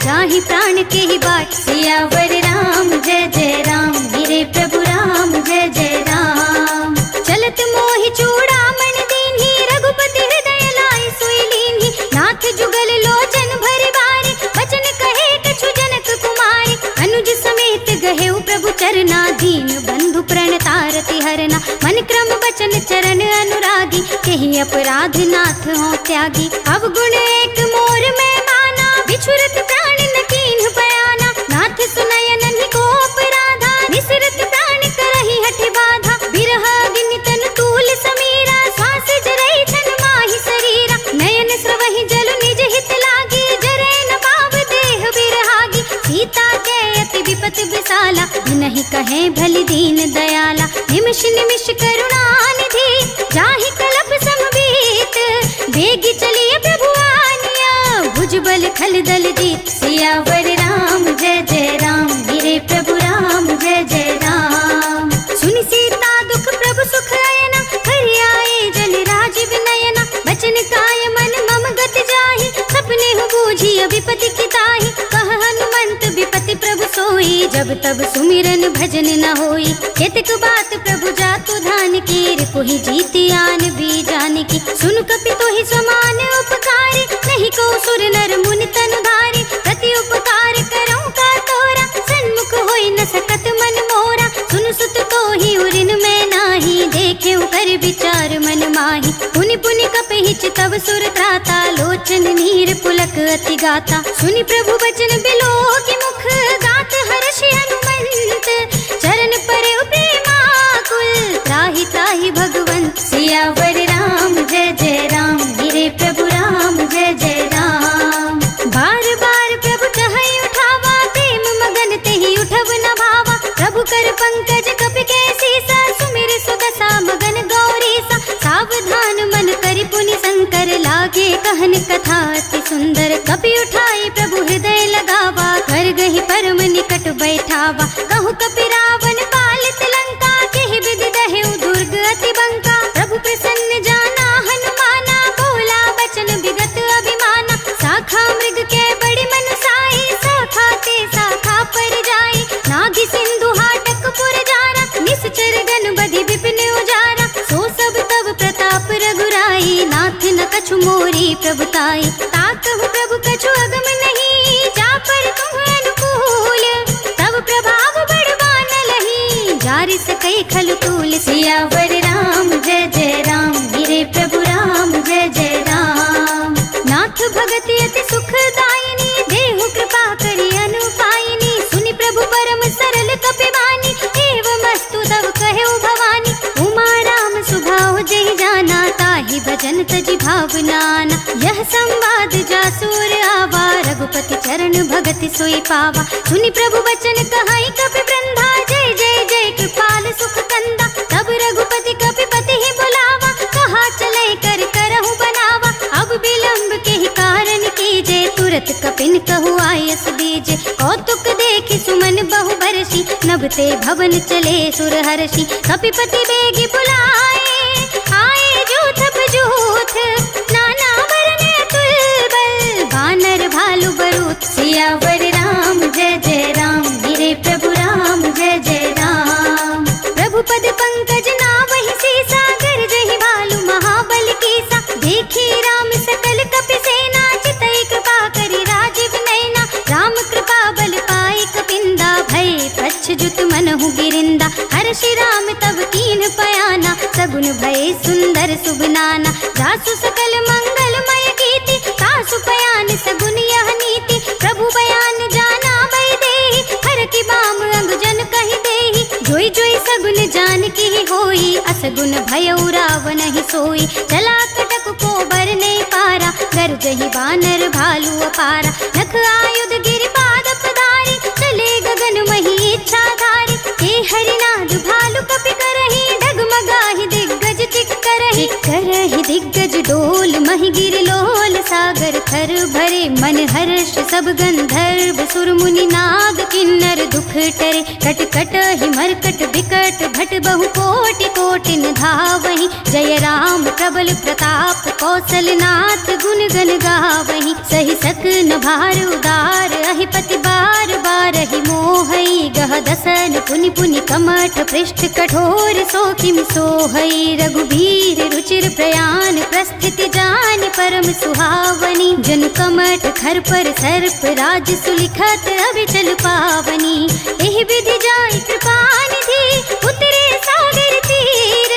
जाहि प्राण के ही बाट सियावर राम जय जय राम मेरे प्रभु राम जय जय राम। चलत मोहि चूड़ामणि दीन्हि रघुपति हृदय लाए सोई लीन्हि नाथ जुगल लोचन भरि बारी बचन कहे कछु जनक कुमारी अनुज समेत गहेउ प्रभु चरना दीन बंधु प्रणतारति हरना मन क्रम बचन चरण अनुरागी केहि अपराध नाथ हो त्यागी अवगुण एक मोर में माना बिछुरत प्राण न कीन्ह बयाना नाथ सुनय नन्हि को अपराधा निसरत प्राण करहि हठ बाधा बिरह अग्नि तन तूल समीरा श्वास जरई छन माहि शरीरा नयन स्रवहि जल निज हित लागी जरे न पाव देह बिरहागी सीता के अति विपत विसाला नहीं कहे भली दीन दयाला निमिष निमिष करुणा निधि जाहि कलप समबीत बेगी चलिए प्रभु आनिया भुजबल खल दल जीत सियावर राम जय जय राम मेरे प्रभु राम जय जय राम। सुनि सीता दुख प्रभु सुख अयना हरि आए जल राज विनयना बचन काय मन मम गत जाहि सपने हो बूझी विपति की ताहि कह हनुमंत विपति प्रभु सोई जब तब सुमिरन भजन न होई। केतक बात प्रभु जातु धान कीर, कोहि जीति आन भी जान की। सुन कपि तोहि समान उपकारी, नहीं को सुर नर मुनि तनु धारी। प्रति उपकार करऊं का तोरा, सन्मुख होई न सकत मन मोरा। सुन सुत तोहि उरिन में नाही, देखे कर विचार मन माही। पुनि पुनि कपिहिच तब सुर त्राता, लोचन नीर पुलक अति गाता। सुनि प्रभु बचन बिलो की मुख, गात हर्षि हनुमंत। चरण परे प्रेमाकुल, त्राहि त्राहि भगवंत। सियावर राम जय जय राम, गिरे प्रभु राम जय जय राम। बार बार प्रभु चहई उठावा, प्रेम मगन तेहि उठब न भावा। प्रभु कर पंकज कपि के सीसा, सुमिर सुदशा मगन गौरीसा। सावधान मन करि पुनि शंकर, लागे कहन कथा अति सुंदर। कपि उठाई प्रभु हृदय लगावा, कर गहि परम निकट बैठावा। कहु कपि रावण पालित लंका, केहि विधि दहेउ दुर्ग अति बंका। प्रभु प्रसन्न जाना हनुमाना, बोला बचन विगत अभिमाना। शाखा मृग के बड़ी मनुसाई, शाखा ते शाखा पर जाई। नागी सिंधु हाटक पुर जारा, निश्चर गन बधि विपिन उजारा। सो सब तब प्रताप रघुराई, नाथ न कछु मोरी प्रभुताई। ताकहु प्रभु कछु अगम नहीं, जा पर तुम अनुकूल। तब प्रभाव बड़वान लही, जारि सकै खलु तूल। सियावर राम जय जय राम, गिरे प्रभु राम जय जय राम। नाथ भगति अति सुखदायिनी, देहु कृपा करि अनुपायिनी। सुनि प्रभु परम सरल कपिवानी, एवमस्तु तब कहेउ भवानी। उमा राम सुभाव जहि जाना, ताहि भजन तजि भावनाना। यह संवाद जासुर आवा, रघुपति चरण भगति सोई पावा। सुनि प्रभु बचन कहाई कपि वृंदा, जय जय जय कृपाल सुख कंदा। तब रघुपति कपिपति ही बुलावा, कहा चले कर करहु बनावा। अब विलंब के ही कारण कीजे, तुरत कपिन कहु आयस दीजे। कौतुक देखि सुमन बहु बरसी, नभते भवन चले सुर हर्षि। कपिपति बेगी बुलाए, आए जूथ बजूथ। नाना वरने तुल्बल, वानर भालु बरूथ। सियावर राम जय जय राम, गिरे प्रभु राम जय जय राम। प्रभु पद पंकज नावहि सीसा, गरजहि भालु महाबल कीसा। देखी राम सकल कपि सेना, चितई कृपा करि राजीव नैना। राम कृपा बल पाई कपिंदा, भय पच्छजुत मनहु गिरिंदा। हर्षि राम तब कीन पयाना, सगुन भय सुंदर सुबनाना। जासु सकल मंगलमय कीर्ति, कासु पयान सगुन यह नीति। प्रभु बयान जाना भय देहि, हर की बाम अंग जन कहि देहि। जोई जोई सगुन जान की होई, असगुन भयउ रावण ही सोई। चला कटक को बर नहीं पारा, गरजहि बानर भालु अपारा। नख आयुध गिरि पाद पधारी, चले गगन मही इच्छाधारी। हे हरिनाद भालु कपि करहि, डगमगाहि दिग्गज चिक करहि। करहि दिग्गज डोल, महि गिर लोल। सागर थर भरे मन हर्ष, सब गंधर्व सुर मुनि नाग किन्नर दुख टरे। कट कट ही मरकट विकट, भट बहु कोटि कोटि न धावहि। जय राम प्रबल प्रताप, कौशलनाथ गुण गण गावहि। सहि सकन भार उदार, अहिपति बार बार ही मोहई। गह दसन पुनि पुनि कमठ, पृष्ठ कठोर सो किम सोहई। रघुबीर रुचिर प्रयाण, प्रस्थिति जान परम सुहावनी। जन कमठ खर पर सर्प, राज सुलिखत अभिचल पावनी। एहि विधि जाय कृपा निधि, उतरे सागर तीर।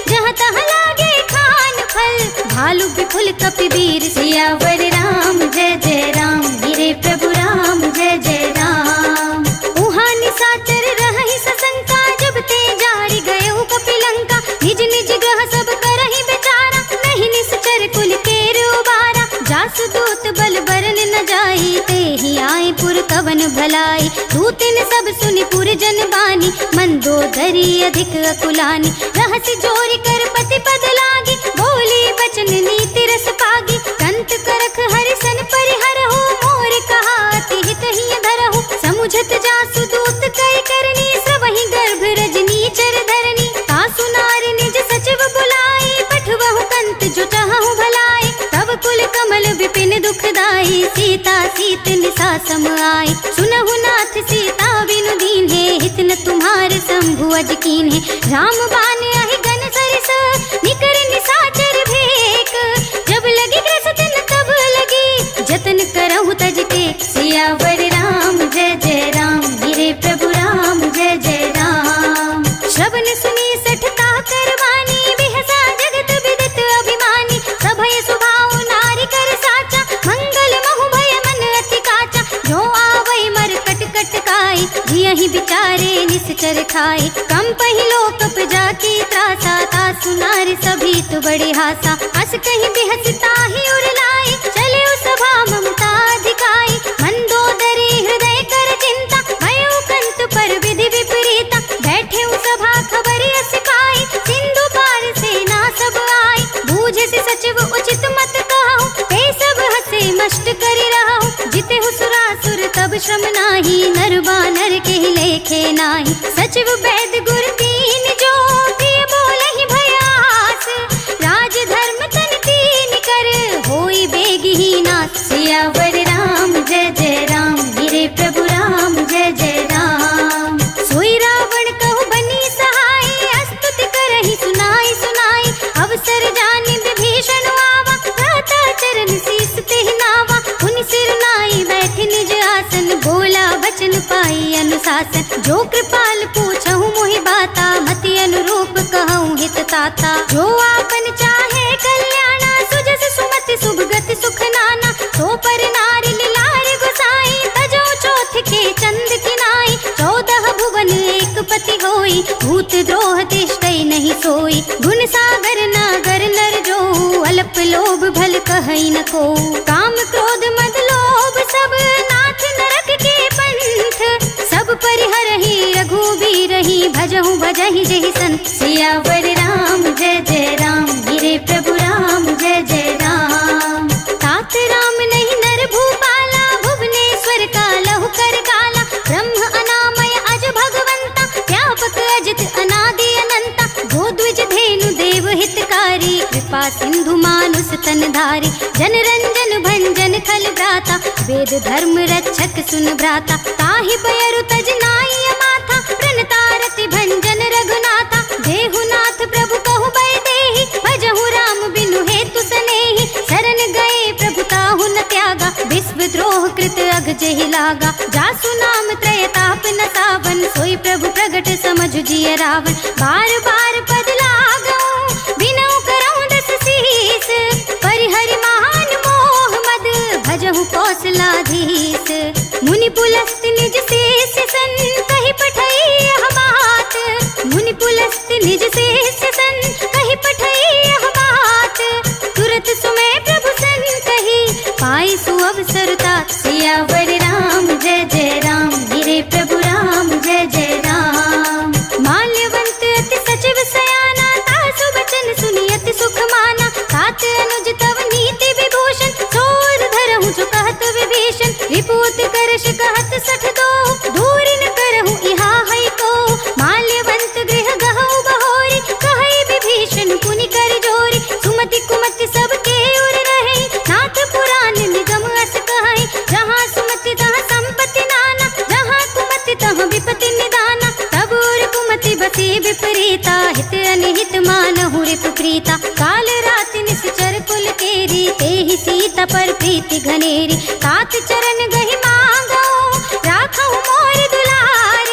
जहाँ तहाँ लागे खान फल, भालु विपुल कपिवीर। सियावर राम जय जय राम, गिरे प्रभु राम जय जय राम। उहाँ निशाचर रहहि सशंका, जब ते जारि गए कपिलंका। निज निज ग्रह सब करहि बेचारा, नहीं निश्चर कुल केर उबारा। जासु दूत बल बरन न जाई, तेहि आए पुर कवन भलाई। दूतिन सब सुनि पुर जन बानी, मंदोदरी अधिक अकुलानी। रहसि जोरि कर पति पद लागी, बोली बचन नीति रस पागी। कंत करख हरिसन परिहरहु, मोर कहा अति हित ही धरहु। समुझत जासु दूत कई करनी, श्रवहि गर्भ रजनी चर धरनी। तासु नार निज सचिव बुलाई, पठवहु कंत जो चाहु भलाई। तब कुल कमल विपिन दुखदाई, सीता सीत निसा सम आई। सुनहु नाथ सीता बिनु दीन्हे, शंभु अज कीन्हे। राम बाण आहि गन सरिस निकर निसाचर भेक। जब लगी ग्रस दिन तब लगी जतन करहु तज के। सियावर राम जय जय राम, मेरे प्रभु राम जय जय राम। श्रवण सुनी सठता करवानी, बिहसा जगत विदित अभिमानी। सभय सुभाव नारी कर साचा, मंगल महु भय मन अति काचा। जो आवै मर कट कट काई, जियहि बिचारे निश्चर खाई। कम पहिलो कप जाकी त्रासा, तासु नारी सभी तु बड़े हासा। अस कहीं बिहसता ही उरलाई, चले सभा ममता दिखाई। मंदोदरी हृदय कर चिंता, भयो कंत पर विधि विपरीता। बैठे सभा खबर अस पाई, सिंधु पार सेना सब आई। बूझे से सचिव उचित मत कहूँ, ते सब हसे मष्ट कर रहूँ। जिते सुरासुर तब श्रम नाही, नर बानर के लेखे नाही। सचिव वैद गुर तीन जो, प्रिय बोलहि भयास। राज धर्म तन तीन कर, होई बेगी नास। सियावर राम जय जय राम, मेरे प्रभु राम जय जय राम। सोई रावण कहु बनी सहाय, अस्तुति करहि सुनाई सुनाई। अवसर जानि विभीषण आवा, भ्राता चरण शीस तेहि नावा। उन सिर नाई बैठ निज आसन, बोला बचन पाई अनुशासन। जो कृपाल पूछहु मोहि बाता, मति अनुरूप कहूँ हित ताता। जो आपन चाहे कल्याणा, सुजस सुमति सुभगति सुख नाना। सो पर नारी लार गोसाई, तजो चौथ के चंद किनाई। 14 भुवन एक पति होई, भूत द्रोह तिष्ठै नहीं सोई। गुण सागर नागर नर जो, अल्प लोभ भल कहै न को। काम क्रोध मद लोभ सब, नाथ नरक के पंथ। सब परिहरहि रघुबीरहि, भजहु भजहि जेहि संत। सियावर राम जय जय राम, मेरे प्रभु राम जय जय राम। तात राम नहीं नर भूपाला, भुवनेश्वर का लहु कर काला। ब्रह्म अनामय अज भगवंता, व्यापक अजित अनादि अनंता। गोद्विज धेनु देव हितकारी, कृपा सिंधु मानुष तन धारी। जन रंजन भंजन खल भ्राता, वेद धर्म रक्षक सुन भ्राता। ताहि बयरु तज नाई अमाथा, प्रणतारति भंजन रघुनाथा। देहुनाथ प्रभु कहु बै देहि, भजहु राम बिनु हेतु सनेहि। शरण गए प्रभु ताहु न त्यागा, विश्व द्रोह कृत अघ जेहि लागा। जासु नाम त्रय ताप न सावन, सोई प्रभु प्रगट समझ जिय रावण। बार बार पद लागऊं, बिनऊ करऊं दस शीस। परिहरि महान मोह मद, भजहु कौशलाधीश। मुनि पुलस्त निज शेष सन, कहि पठई हमात। मुनि पुलस्त निज शेष सन, कहि पठई हमात। तुरत सुमय प्रभु सन कही, पाई सुअवसरता। सियावर राम जय जय राम, मेरे प्रभु राम जय जय राम। माल्यवंत अति सचिव सयाना, तासु बचन सुनि अति सुख माना। तात अनुज तव नीति विभूषण, सोर धरहु जो कहत विभीषण। रिपुत करश कहत सठ दो, दूरि न करहु इहा है को। माल्यवंत गृह गहु बहोरी, कहै विभीषण पुनि कर जोरी। सुमति कुमति सब के उर रहे, नाथ पुराण निगम अस कहै। जहाँ सुमति तहाँ संपत्ति नाना, जहाँ कुमति तहाँ विपत्ति निदाना। तब उर कुमति बसी विपरीता, हित अनिहित मानहु रिपु प्रीता। काल राति निश्चर कुल केरी, तेहि सीता पर प्रीति घनेरी। तात चरण गहि मांगो, राखहु मोर दुलार।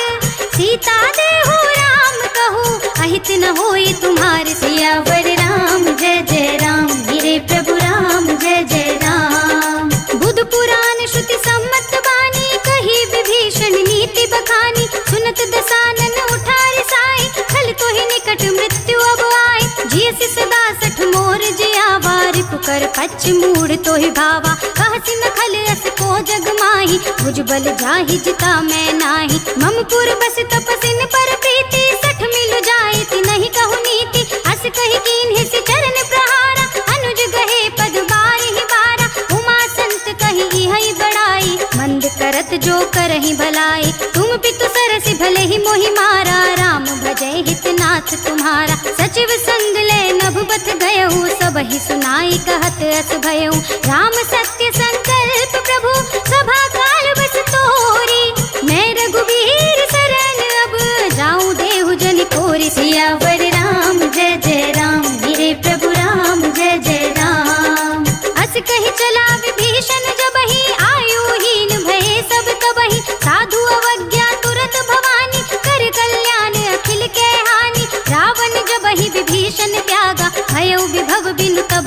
सीता देहु राम कहू, अहित न होई तुम्हार। सियावर राम जय जय राम, मेरे प्रभु राम जय जय राम। बुध पुराण श्रुति सम्मत बानी, कही विभीषण नीति बखानी। सुनत दसानन उठार साई, खल तो ही निकट मृत्यु अब आई। जियसि सदा सठ मोर जियावा, रिपु कर पच मूढ़ तो ही भावा। कहसि न खल अस को जग माही, भुज बल जाहि जिता मैं नाही। ममपुर बस तपसिन पर प्रीति, सठ मिल जाए ति नहीं कहु नीति। अस कहि कीन्हि सि चरण प्रहारा, अनुज गहे पद बारिहि बारा। उमा संत कहि इहै बड़ाई, मंद करत जो करहि भलाई। तुम पितु सरसि भले ही मोहि मारा, राम भजै हितनाथ तुम्हारा। सचिव संग ले नभुबत गयहु, सबहि सुनाई कहत अस भयहु। राम सत्य संकल्प प्रभु, सभा काल बस तोरी। मैं रघुबीर शरण अब, जाऊं देहु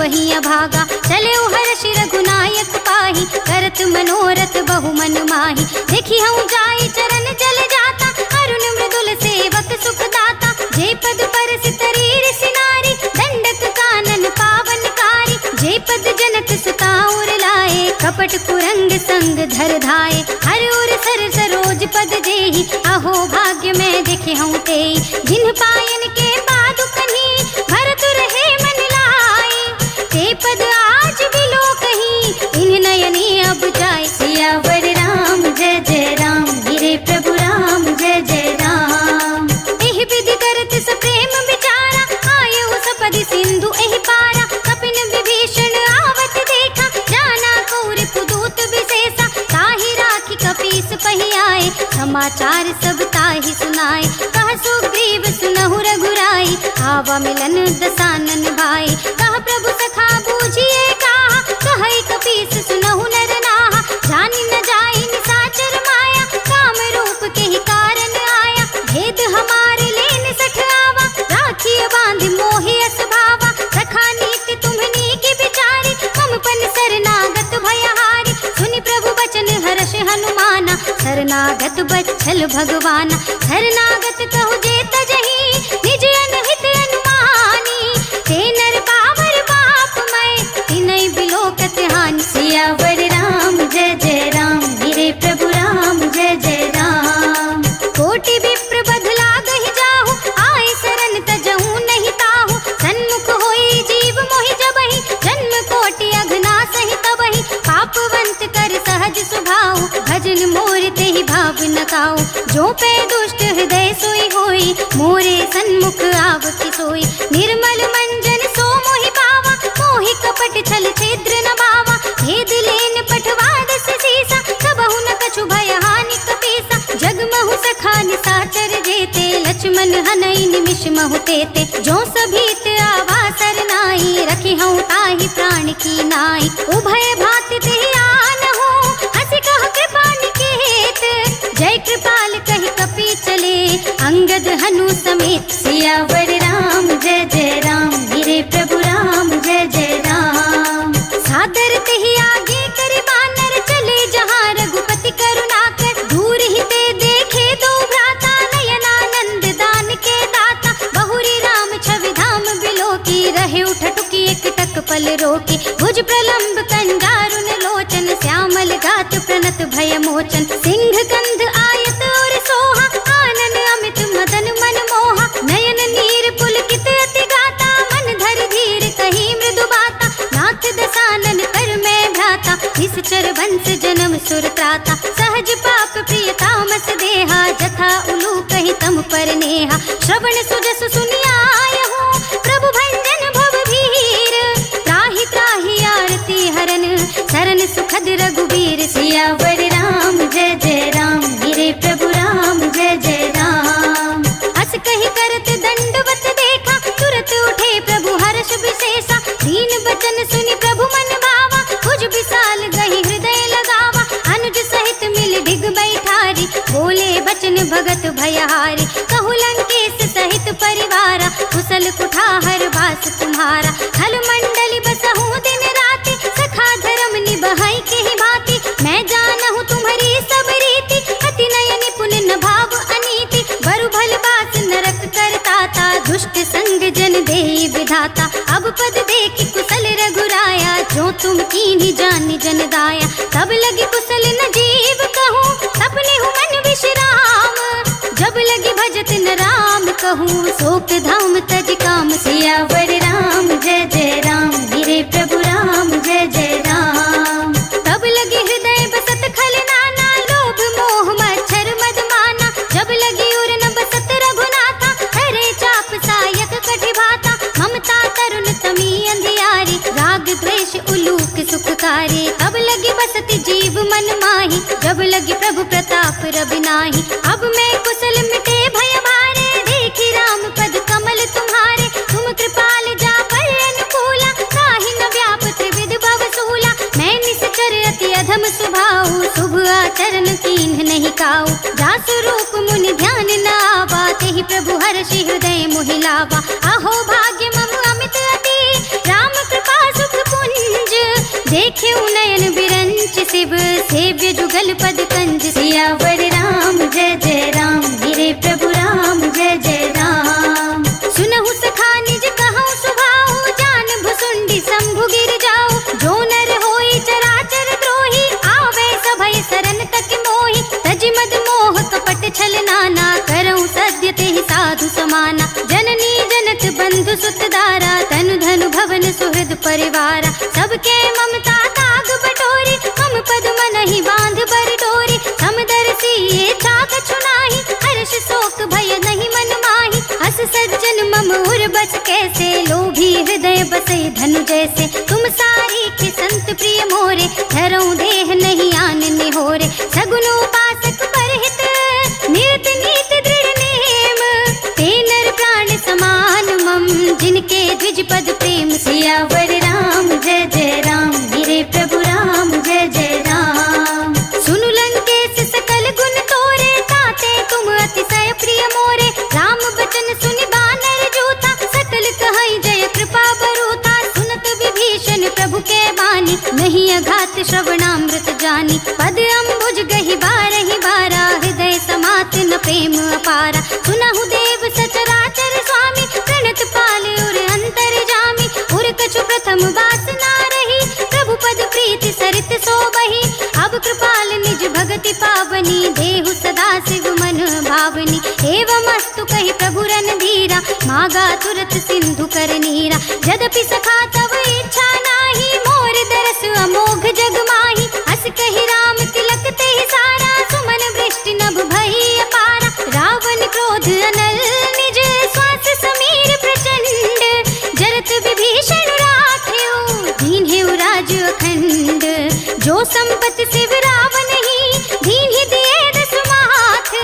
वही अभागा। चले हर्ष रघुनायक पाही, करत मनोरथ बहु मन माही। देखी हूँ जाई चरण जल जाता, अरुण मृदुल सेवक सुख दाता। जे पद पर सितरीर सिनारी, दंडक कानन पावनकारी। जे पद जनक सुता उर लाए, कपट कुरंग संग धर धाये। हर उर सर सरोज पद जेहि, अहो भाग्य में देखे हूँ तेई। जिन पायन के पादुक कहीं, भरत रहे मन लाए। ते पद आज बिलो कहीं, इन नयनी अब जाए। सियावर राम जय जय राम, गिरे प्रभु राम जय जय राम। एहि विधि करत सप्रेम विचारा, आयु सपदि सिंधु एहि पारा। कपिन विभीषण आवत देखा, जाना कौर पुदूत विशेषा। ताहि राखी कपीस पहि आए, समाचार सब ताहि सुनाए। कह सुग्रीव सुनहु रघुराई, आवा मिलन दसानन भाई। कह प्रभु सखा बूझिए कहा, कहई कपीस सुनहु नर नाहा। जानि न जाई निसाचर माया, काम रूप के ही कारण आया। भेद हमारे लेन सठ आवा, राखिय बांध मोहि अस भावा। सखा नीति तुम्हनी की बिचारी, हम पन शरणागत भयहारी। सुनि प्रभु बचन हर्ष हनुमाना, शरणागत बच्छल भगवाना। शरणागत कहु जे तजहि, निज अनहित अनुमानी। ते नर पावर बाप मैं, तिनहि बिलोकत हानि। सियावर राम जय जय राम, गिरे प्रभु राम जय जय राम। कोटि विप्र बध लागहि जाहु, आए शरण तजहु नहीं ताहु। सन्मुख होई जीव मोहि जबहि, जन्म कोटि अघनासहि तबहि। पापवंत कर सहज सुभाउ, भजन मोर तेहि भाव न काऊ। जो पे दुष्ट हृदय सोई होई, मोरे सन्मुख आवति सोई। निर्मल मंजन सो मोहि पावा, मोहि कपट छल छिद्र न बावा। भेद लेन पठवा दस सीसा, सबहु न कछु भय हानि कपीसा। जगमहु सखा निसाचर जेते, लक्ष्मण हनई निमिष महु तेते। जो सभीत आवा सरनाई, रखी हूँ ताहि प्राण की नाई। उभय भात तेहि आनहु, हंसी कह कृपा निकेत। जय कृपाल कहि कपि चले, अंगद हनु समेत। सियावर राम जय जय राम, गिरे प्रभु राम जय जय राम। सादर तेहि आगे करे बानर, चले जहाँ रघुपति करुणाकर। दूर ही ते देखे दो भ्राता, नयनानंद दान के दाता। बहुरी राम छवि धाम बिलो की, रहे उठटुकी एक टक पल रोकी। भुज प्रलंब कंजारुन लोचन, श्यामल गात प्रणत भय मोचन। सिंह गंध आयत और सोहा, आनन अमित मदन मन मोहा। नयन नीर पुलकित अति गाता, मन धर धीर कही मृदु बाता। नाथ दसानन कर मैं भ्राता, निश्चर वंश जन्म सुर त्राता। सहज पाप प्रिय तामस देहा, जथा उलू कहि तम पर नेहा। श्रवण सुजस सुनियायहु, प्रभु भंजन भव भीर। त्राहि त्राहि आरती हरन, शरण सुखद रघुबीर। सियावर राम जय जय राम, गिरे प्रभु राम जय जय राम। हस कहि करत दंडवत देखा, तुरत उठे प्रभु हर्ष विशेषा। दीन बचन सुनि प्रभु मन भावा, भुज विशाल गहि हृदय लगावा। अनुज सहित मिल डिग बैठारी, बोले बचन भगत भयहारी। कहु लंकेश सहित परिवारा, कुशल कुठाहर वास तुम्हारा। खल मंडली बसहु दिन राति, सखा धर्म निबहै केहि भांति। मैं जानहु तुम्हारी सब रीति, अति नय निपुण न भाव अनीति। बरु भल बास नरक करताता, दुष्ट संग जन देहि विधाता। अब पद देखि कुशल रघुराया, जो तुम कीन्ही जानि जन दाया। तब लगी कुशल न जीव कहूँ, सपने हूँ मन विश्राम। जब लगी भजत न राम कहूँ, शोक धाम तज काम। सियावर राम जय जय राम, गिरे प्रभु राम जय जय राम। तब लगी हृदय बसत खल नाना, लोभ मोह मच्छर मद माना। जब लगी उर न बसत रघुनाथा, हरे चाप सायक कटि भाता। ममता तरुण तमी अंधियारी, राग द्वेष उलूक सुखकारी। तब लगी बसती जीव मन माही, जब लगी प्रभु प्रताप रवि नाही। अब मैं कुशल मिटे भय भारे, देखी राम पद कमल तुम्हारे। तुम कृपाल जा पर अनुकूला, काहि न व्याप त्रिविध भव सूला। मैं निश्चर अति अधम स्वभाव, शुभ आचरण कीन्ह नहीं काऊ। जासु रूप मुनि ध्यान न आवा, तेहि प्रभु हर्षि हृदय मोहि लावा। अहो भाग्य मम अमित अति, राम कृपा देव सेव्य जुगल पद कंज। सियावर राम जय जय राम, मेरे प्रभु राम जय जय राम। सुनहु सखा निज कहूँ सुभाऊ, जान भुसुंडी शंभु गिर जाऊ। जो नर होई चराचर द्रोही, आवे सभय सरन तक मोहि। तज मद मोह कपट छल नाना, करऊँ सद्य तेहि साधु समाना। जननी जनक बंधु सुत दारा, तनु धनु भवन सुहृद परिवारा। सबके ममता ताग बटोरी, मम पद मनहि बांध बर डोरी। समदर्शी ये चाक छुनाही, हर्ष शोक भय नहीं मन माही। हस सज्जन मम उर बस कैसे, लोभी हृदय बसे धनु जैसे। तुम सारी के संत प्रिय मोरे, धरऊँ देह नहीं आन निहोरे। सगुन उपासक परहित, नियत नीत दृढ़ नेम। ते नर प्राण समान मम, जिनके द्विज पद प्रेम। सियावर राम जय जय राम, मेरे प्रभु राम जय जय राम। सुनु लंकेश सकल गुण तोरे, ताते तुम अतिशय प्रिय मोरे। राम बचन सुनि बानर जोता, सकल कहई जय कृपा बरूता। सुनत विभीषण प्रभु के बानी, नहीं अघात श्रवणामृत जानी। पद अम्बुज गहि बारहि बारा, हृदय समात न प्रेम अपारा। सुनहु देव सचराचर स्वामी, प्रणत पाल उर अंतर जामी। उर कछु प्रथम वासना रही, प्रभु पद प्रीति सरित सोबहि। अब कृपाल निज भगति पावनी, देहु सदा शिव मन भावनी। एवं अस्तु कहि प्रभु रणधीरा, मागा तुरत सिंधु कर नीरा। यद्यपि सखा तव इच्छा नाही, मोर दरस अमोघ जग माही। हस कहि राम तिलक तेहि सारा, सुमन वृष्टि नभ भई अपारा। रावण क्रोध अनल निज, श्वास समीर प्रचंड। जरत विभीषण राखेउ, दीन्हेउ राज अखंड। जो संपत शिव रावण ही, दीन्हि दिए दसु माथ।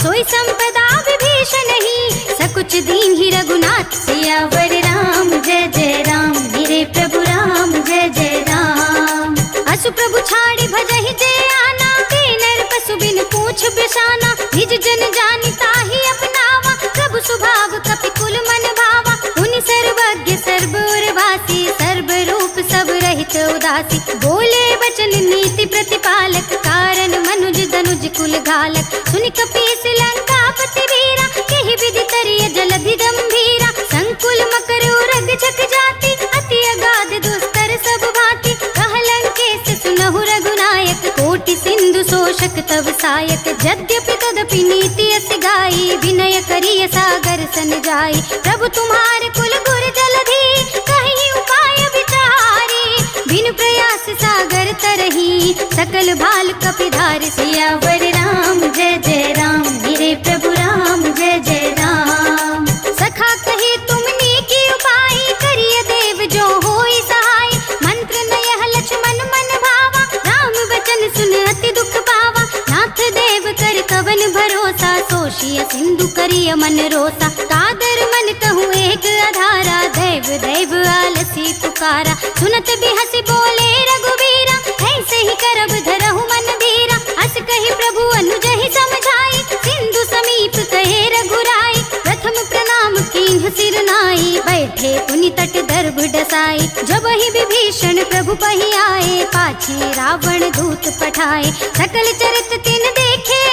सोई संपदा विभीषण ही, सकुच दीन्हि रघुनाथ। सियावर राम जय जय राम, मेरे प्रभु राम जय जय राम। असु प्रभु छाड़ी भजहि जय आना, ते नर पशु बिन पूछ बिसाना। निज जन जानि ताहि अपनावा, प्रभु स्वभाव कपि कुल मन भावा। मुनि सर्वज्ञ सर्व उर्वासी, सर्व रूप सब रहित उदासी। बोले वचन नीति प्रतिपालक, कारण मनुज दनुज कुल घालक। सुनि कपीस लंकापति वीरा, केहि विधि तरिय जलधि गंभीरा। संकुल मकर उरग झक जाति, अति अगाध दुस्तर सब भांति। कह लंकेश सुनहु रघुनायक, कोटि सिंधु शोषक तव सायक। यद्यपि तदपि नीति अस गाई, विनय करिय सागर सन जाई। प्रभु तुम्हारे कुल गुर जलधि, कहीं उपाय विचारी। बिन प्रयास सागर तरही, सकल भाल कपिधार। सियावर राम जय जय राम, मेरे प्रभु राम जय जय राम। सखा कहे तुमने की उपाय, करिय देव जो होई सहाय। मंत्र नयह लक्ष्मण मन भावा, राम वचन सुन अति दुख पावा। नाथ देव कर कवन भरोसा, सोषिय सिंधु करिय मन रोसा। कादर मन कहूँ एक आधारा, दैव दैव आलसी पुकारा। सुनत बिहसि बोले रघुवीरा, ऐसे ही करब धरहु मन धीरा। हस कहि प्रभु अनुजहि समझाई, सिंधु समीप कहे रघुराई। प्रथम प्रणाम कीन्ह सिर नाई, बैठे पुनि तट दर्भ डसाई। जब ही विभीषण प्रभु पहि आए, पाछे रावण दूत पठाए। सकल चरित तिन देखे,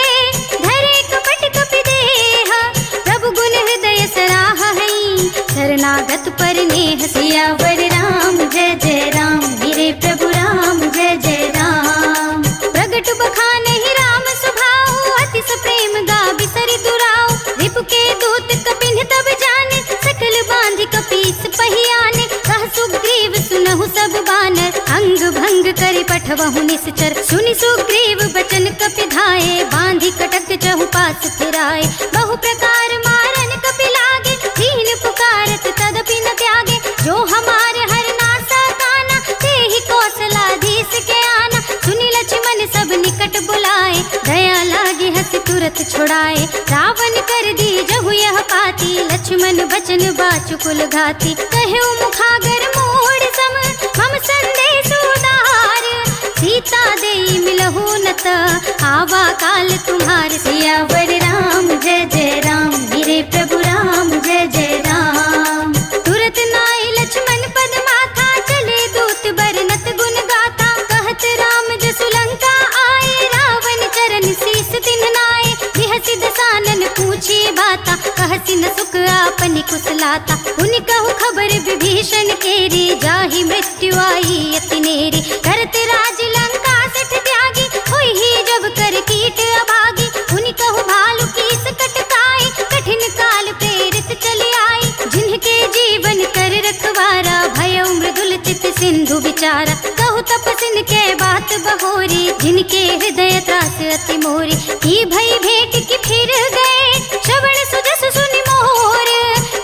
धरे कपट कपि देहा। प्रभु गुण हृदय सराहा हई, शरणागत पर नेह। सियावर राम जय जय राम, मेरे प्रभु राम जय जय राम। प्रगट बखाने ही राम स्वभाव, अतिस प्रेम गा बिसरि दुराव। रिपु के दूत कपिन तब जाने, सकल बांधि कपीस पहियाने। कह सुग्रीव सुनहु सब बानर, अंग भंग करि पठवहु निश्चर। सुनि सुग्रीव बचन कपि धाये, बांधि कटक चहु पास फिराए। बहु प्रकार मारन कपि लागे, दीन पुकारत तदपि न त्यागे। जो हमारे हर नासा काना, तेहि कौशलाधीश के आना। सुनि लक्ष्मण सब निकट बुलाए, दया लागे हस तुरत छुड़ाए। रावण कर दी जहु यह पाती, लक्ष्मण बचन बाचुकुल घाती। कहु मुखागर मोड़ सम, हम संदेश उदार। सीता देई मिलहु नत, आवा काल तुम्हार। सियावर राम जय जय राम, मेरे प्रभु राम जय जय राम। तुरत नाई लक्ष्मण पद माथा, चले दूत बरनत गुण गाथा। कहत राम जसु लंका कहु खबर विभीषण केरी, जाहि मृत्यु आई अति नेरी। करत राज लंका सठ त्यागी, हुई ही जब कर कीट अभागी। उनि कहु भालु कीस कटकाई, कठिन काल प्रेरित चले आई। जिनके जीवन कर रखवारा, भयउ मृदुल चित सिंधु विचारा। कहु तपसिन के बात बहोरी, जिनके हृदय त्रास अति मोरी। की भई भेंट की फिर गए, श्रवण सुजस सुनि मोर।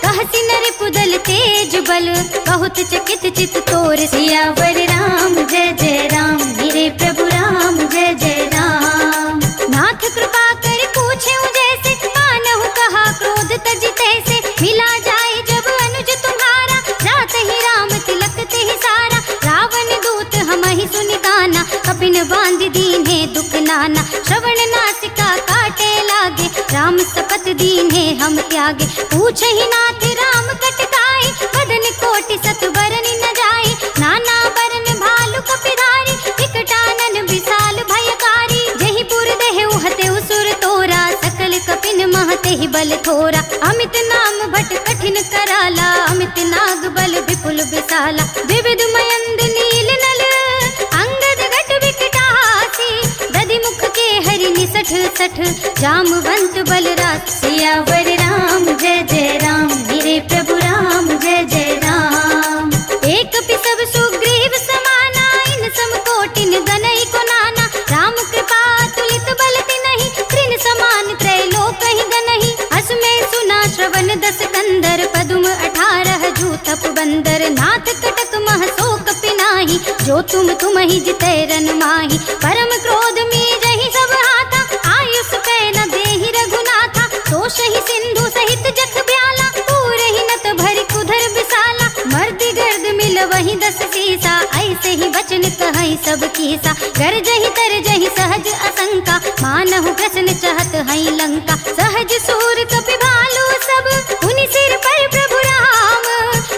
कहसि नर पुदल तेज बल, बहुत चकित चित तोर। सियावर राम जय जय राम, मेरे प्रभु राम जय जय राम। नाथ कृपा कर पूछे जैसे, मानहु कहा क्रोध तज तैसे। मिला जाए जब अनुज तुम्हारा, जात ही राम तिलक ते ही सारा। रावण दूत हमहि सुनि गाना, कपिन बांध दीन्हे दुख नाना। श्रवण नासिका काटे लागे, राम सपत दीन्हे हम त्यागे। पूछहि नाथ राम कटकाई, बदन कोटि सत बरन न जाए। नाना बरन भालु कपिधारी, विकटानन विशाल भयकारी। जहि पुर देहु हतेउ सुर तोरा, सकल कपिन महते ही बल थोरा। अमित नाम भट कठिन कराला, अमित नाग बल विपुल विशाला। विविध मयंद नील नल, अंगद घट विकटासी। दधि मुख के हरि निसठ सठ, जामवंत बलराज। सियावर राम जय जय राम, मेरे प्रभु राम जय जय राम। एक पिसव सुग्रीव समाना, इन सम कोटिन गनई को नाना। राम कृपा तुलित बल तिनहि, त्रिन समान त्रैलोक ही गनहि। हस में सुना श्रवण दस कंदर, पदुम 18 जूतप बंदर। नाथ कटक मह शोक पिनाहि, जो तुम ही जितै रन माहि। परम क्रोध में जहि सब हाथा, आयुष कै न देहि रघुनाथा। तोषहि सिंधु सहित जख ब्याला, पूरहि नत भरि कुधर विशाला। मर्दि गर्द मिल वही 10 सीसा, ऐसे ही वचन कहै सब कीसा। गरजहि तरजहि सहज असंका, मानहु प्रश्न चहत हई लंका। सहज सूर कपि भालु सब, उनि सिर पर प्रभु राम।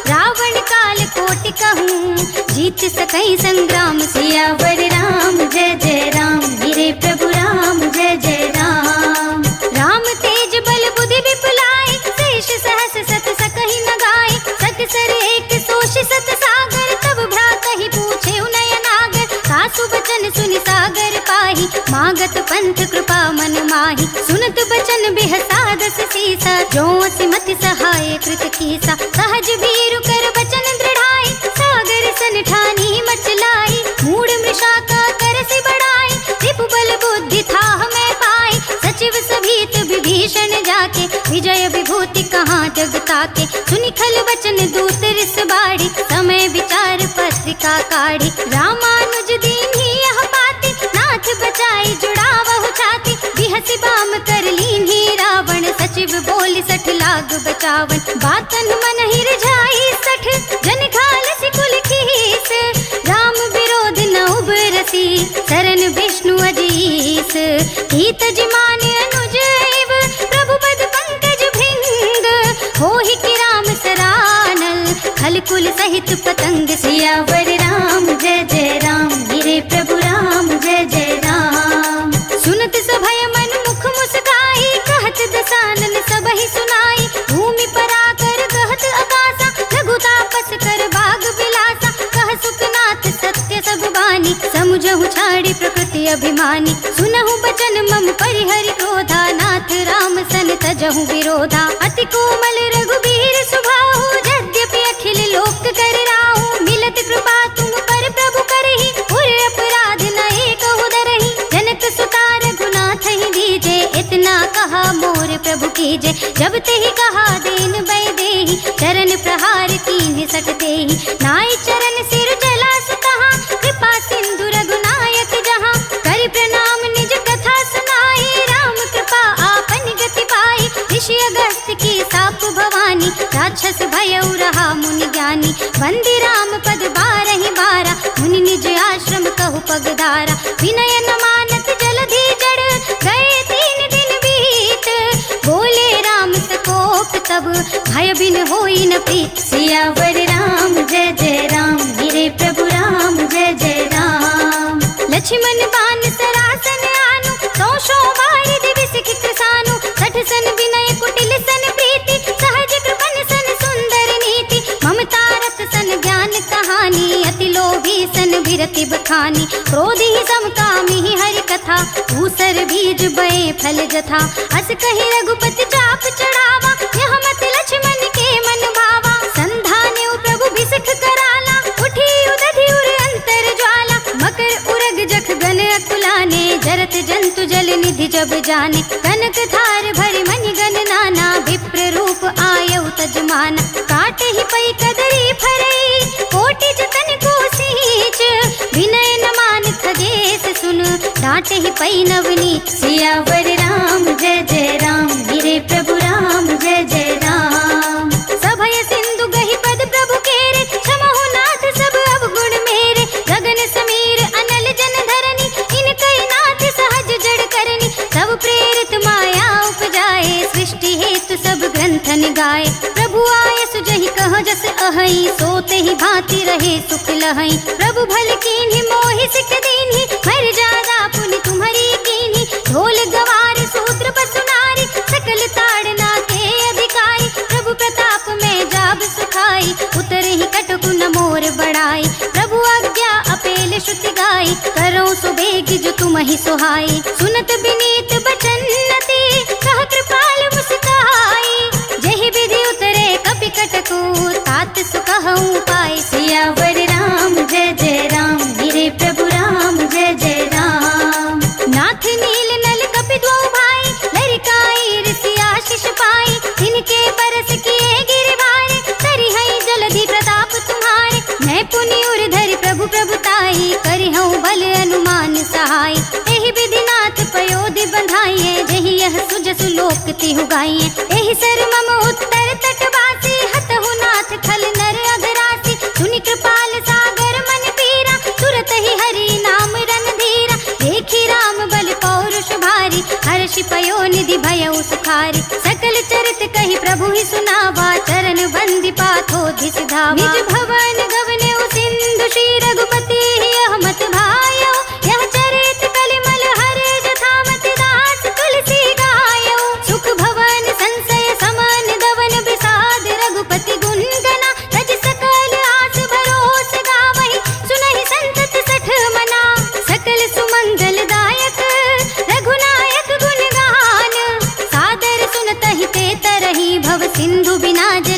रावण काल कोटि कहूँ, जीत सकई संग्राम। सियावर राम जय जय राम, मेरे प्रभु राम जय जय राम। राम तेज बल बुद्धि विपुलाई, शेष सहस सत सकहि न गाय। सत सर एक सोष सत सागर, तब भ्रातहि पूछे नयन आगर। सासु बचन सुनि सागर पाहि, मागत पंथ कृपा मन माहि। सुनत बचन बिहसा 10 सीसा, जो सिमति सहाय कृत कीसा। सहज वीरु कर बचन दृढ़ाई, सागर सन ठानी मचलाई। मूढ़ मृषा का करसि बढ़ाई, रिपु बल बुद्धि थाह में पाई। सचिव सभीत विभीषण जाके, विजय विभूति कहाँ जग ताके। सुनि खल बचन दूत रिस बाढ़ी, समय विचार पत्रिका काढ़ी। रामानुज दीन्ही यह पाती, नाथ बचाई जुड़ावहु छाती। बिहसि बाम कर लीन्ही रावण, सचिव बोल 60 लाग बचावन। बातन मन ही रिझाई 60, जन खालसि कुल कीस। राम विरोध न उबरसी, शरण विष्णु अजीस। हित जिमान अनुज एव, प्रभु पद पंकज भृंग। होहि कि राम सरानल, खल कुल सहित पतंग। सियावर राम जय जय राम, मेरे प्रभु राम जय जय राम। सुनत सभय मन मुख मुस्काई, कहत दसानन सबहि सुनाई। भूमि पराकर कहत आकाशा, लघु तापस कर बाग बिलासा। कह सुखनाथ सत्य सब बानी, समुझहु छाड़ी प्रकृति अभिमानी। सुनहु बचन मम परिहरि क्रोधा, नाथ राम सन तजहु विरोधा। अति कोमल रघुबीर सुभाहु, यद्यपि अखिल लोक कर राहु। मिलत कृपा तुम पर प्रभु करहि, उर अपराध न एकहु धरहि। जनक सुता रघुनाथ ही दीजे, इतना कहा मोर प्रभु कीजे। जब तेहि कहा देन बै देहि, चरण प्रहार कीन्ह सकतेहि। नाई चरण सिर चला सुतहा, कृपा सिंधु रघुनायक जहाँ। करि प्रणाम निज कथा सुनाई, राम कृपा आपन गति पाई। ऋषि अगस्त्य की साप भवानी, राक्षस भयउ रहा मुनि ज्ञानी। बंदी राम पद 12 बारा, मुनि निज आश्रम कहु पगधारा। विनय न मानत जलधि जड़, गए 3 दिन बीत। बोले राम सकोप तब, भय बिन होई न प्रीत। सियावर राम जय जय राम, मेरे प्रभु राम जय जय राम। लक्ष्मण बान सरासन आनु, 100 बारि दिवि सिखित सानु। 60 सन विनय कुटिल सन प्रीति, सहज कृपन सन सुंदर नीति। अति बखानी। क्रोधी समकामी हरि कथा, ऊसर बीज बए फल जथा। अस कहि रघुपति चाप चढ़ावा, यह मत लक्ष्मण के मन भावा। संधान्यो प्रभु बिसख कराला, उठी उदधि उर अंतर ज्वाला। मकर उरग जख गन अकुलाने, जरत जंतु जल निधि जब जाने। कनक थार भरि मनि गण नाना, विप्र रूप आयउ तजमाना। काटे ही पई कदरी फरई, कोटि जतन को सींच। विनय न मान खगेश सुन, डांटे ही पई नवनीत। सियावर राम जय जय राम, मेरे प्रभु राम जय जय राम। सभय सिंधु गहि पद प्रभु केरे, क्षमहु नाथ सब अवगुण मेरे। गगन समीर अनल जन धरनी, इनकई नाथ सहज जड़ करनी। सब प्रेरित माया उपजाए, सृष्टि हेतु सब ग्रंथन गाए। प्रभु आय सुजहि कह जस अहई, सोते ही भांति रहे सुख लहई। प्रभु भल कीन्ही मोहि सिख दीन्ही, मर जादा पुनि तुम्हरी कीन्ही। ढोल गवार सूत्र पसुनारी, सकल ताड़ना के अधिकारी। प्रभु प्रताप में जाब सुखाई, उतरे ही कटकु न मोर बढ़ाई। प्रभु आज्ञा अपेल श्रुति गाई, करो सुबेग जो तुम ही सुहाई। सुनत बिनीत बचन नति, कह कृपाल मुस्काई। जहि विधि उतरे कपि कटकु, तात सुकहउँ पाई। सियावर राम जय जय राम, मेरे प्रभु राम जय जय राम। नाथ नील नल कपि द्वौ भाई, लरिकाई ऋषि आशीष पाई। तिनके बरस किए गिरवारे, करिहई जलधि प्रताप तुम्हारे। मैं पुनि उर धरि प्रभु प्रभुताई, करिहउँ बल अनुमान सहाय। एहि विधि नाथ पयोधि बंधाइए, जहि यह सुजसु लोक तिहु गाइए। एहि सर मम उत्तर तटवासी, हतहु नाथ खल नर अघरासी। सुनि कृपाल सागर मन पीरा, तुरत ही हरि नाम रणधीरा। देखी राम बल पौरुष भारी, हर्षि पयो निधि भयउ सुखारी। सकल चरित कहि प्रभु ही सुनावा, चरण बंदी पाथोधि सिधावा। निज भवन गवन्यउ सिंधु, श्री रघुपति यह मत भायो। यह चरित कलिमल हरे, जथा मति दास तुलसी गायो। सुख भवन संशय समन दवन, विषाद रघुपति गुण गना। तज सकल आस भरोस गावहि, सुनहि संतत सठ मना। सकल सुमंगल दायक, रघुनायक गुण गान। सादर सुनतहि ते तरहि, भव सिंधु बिना जय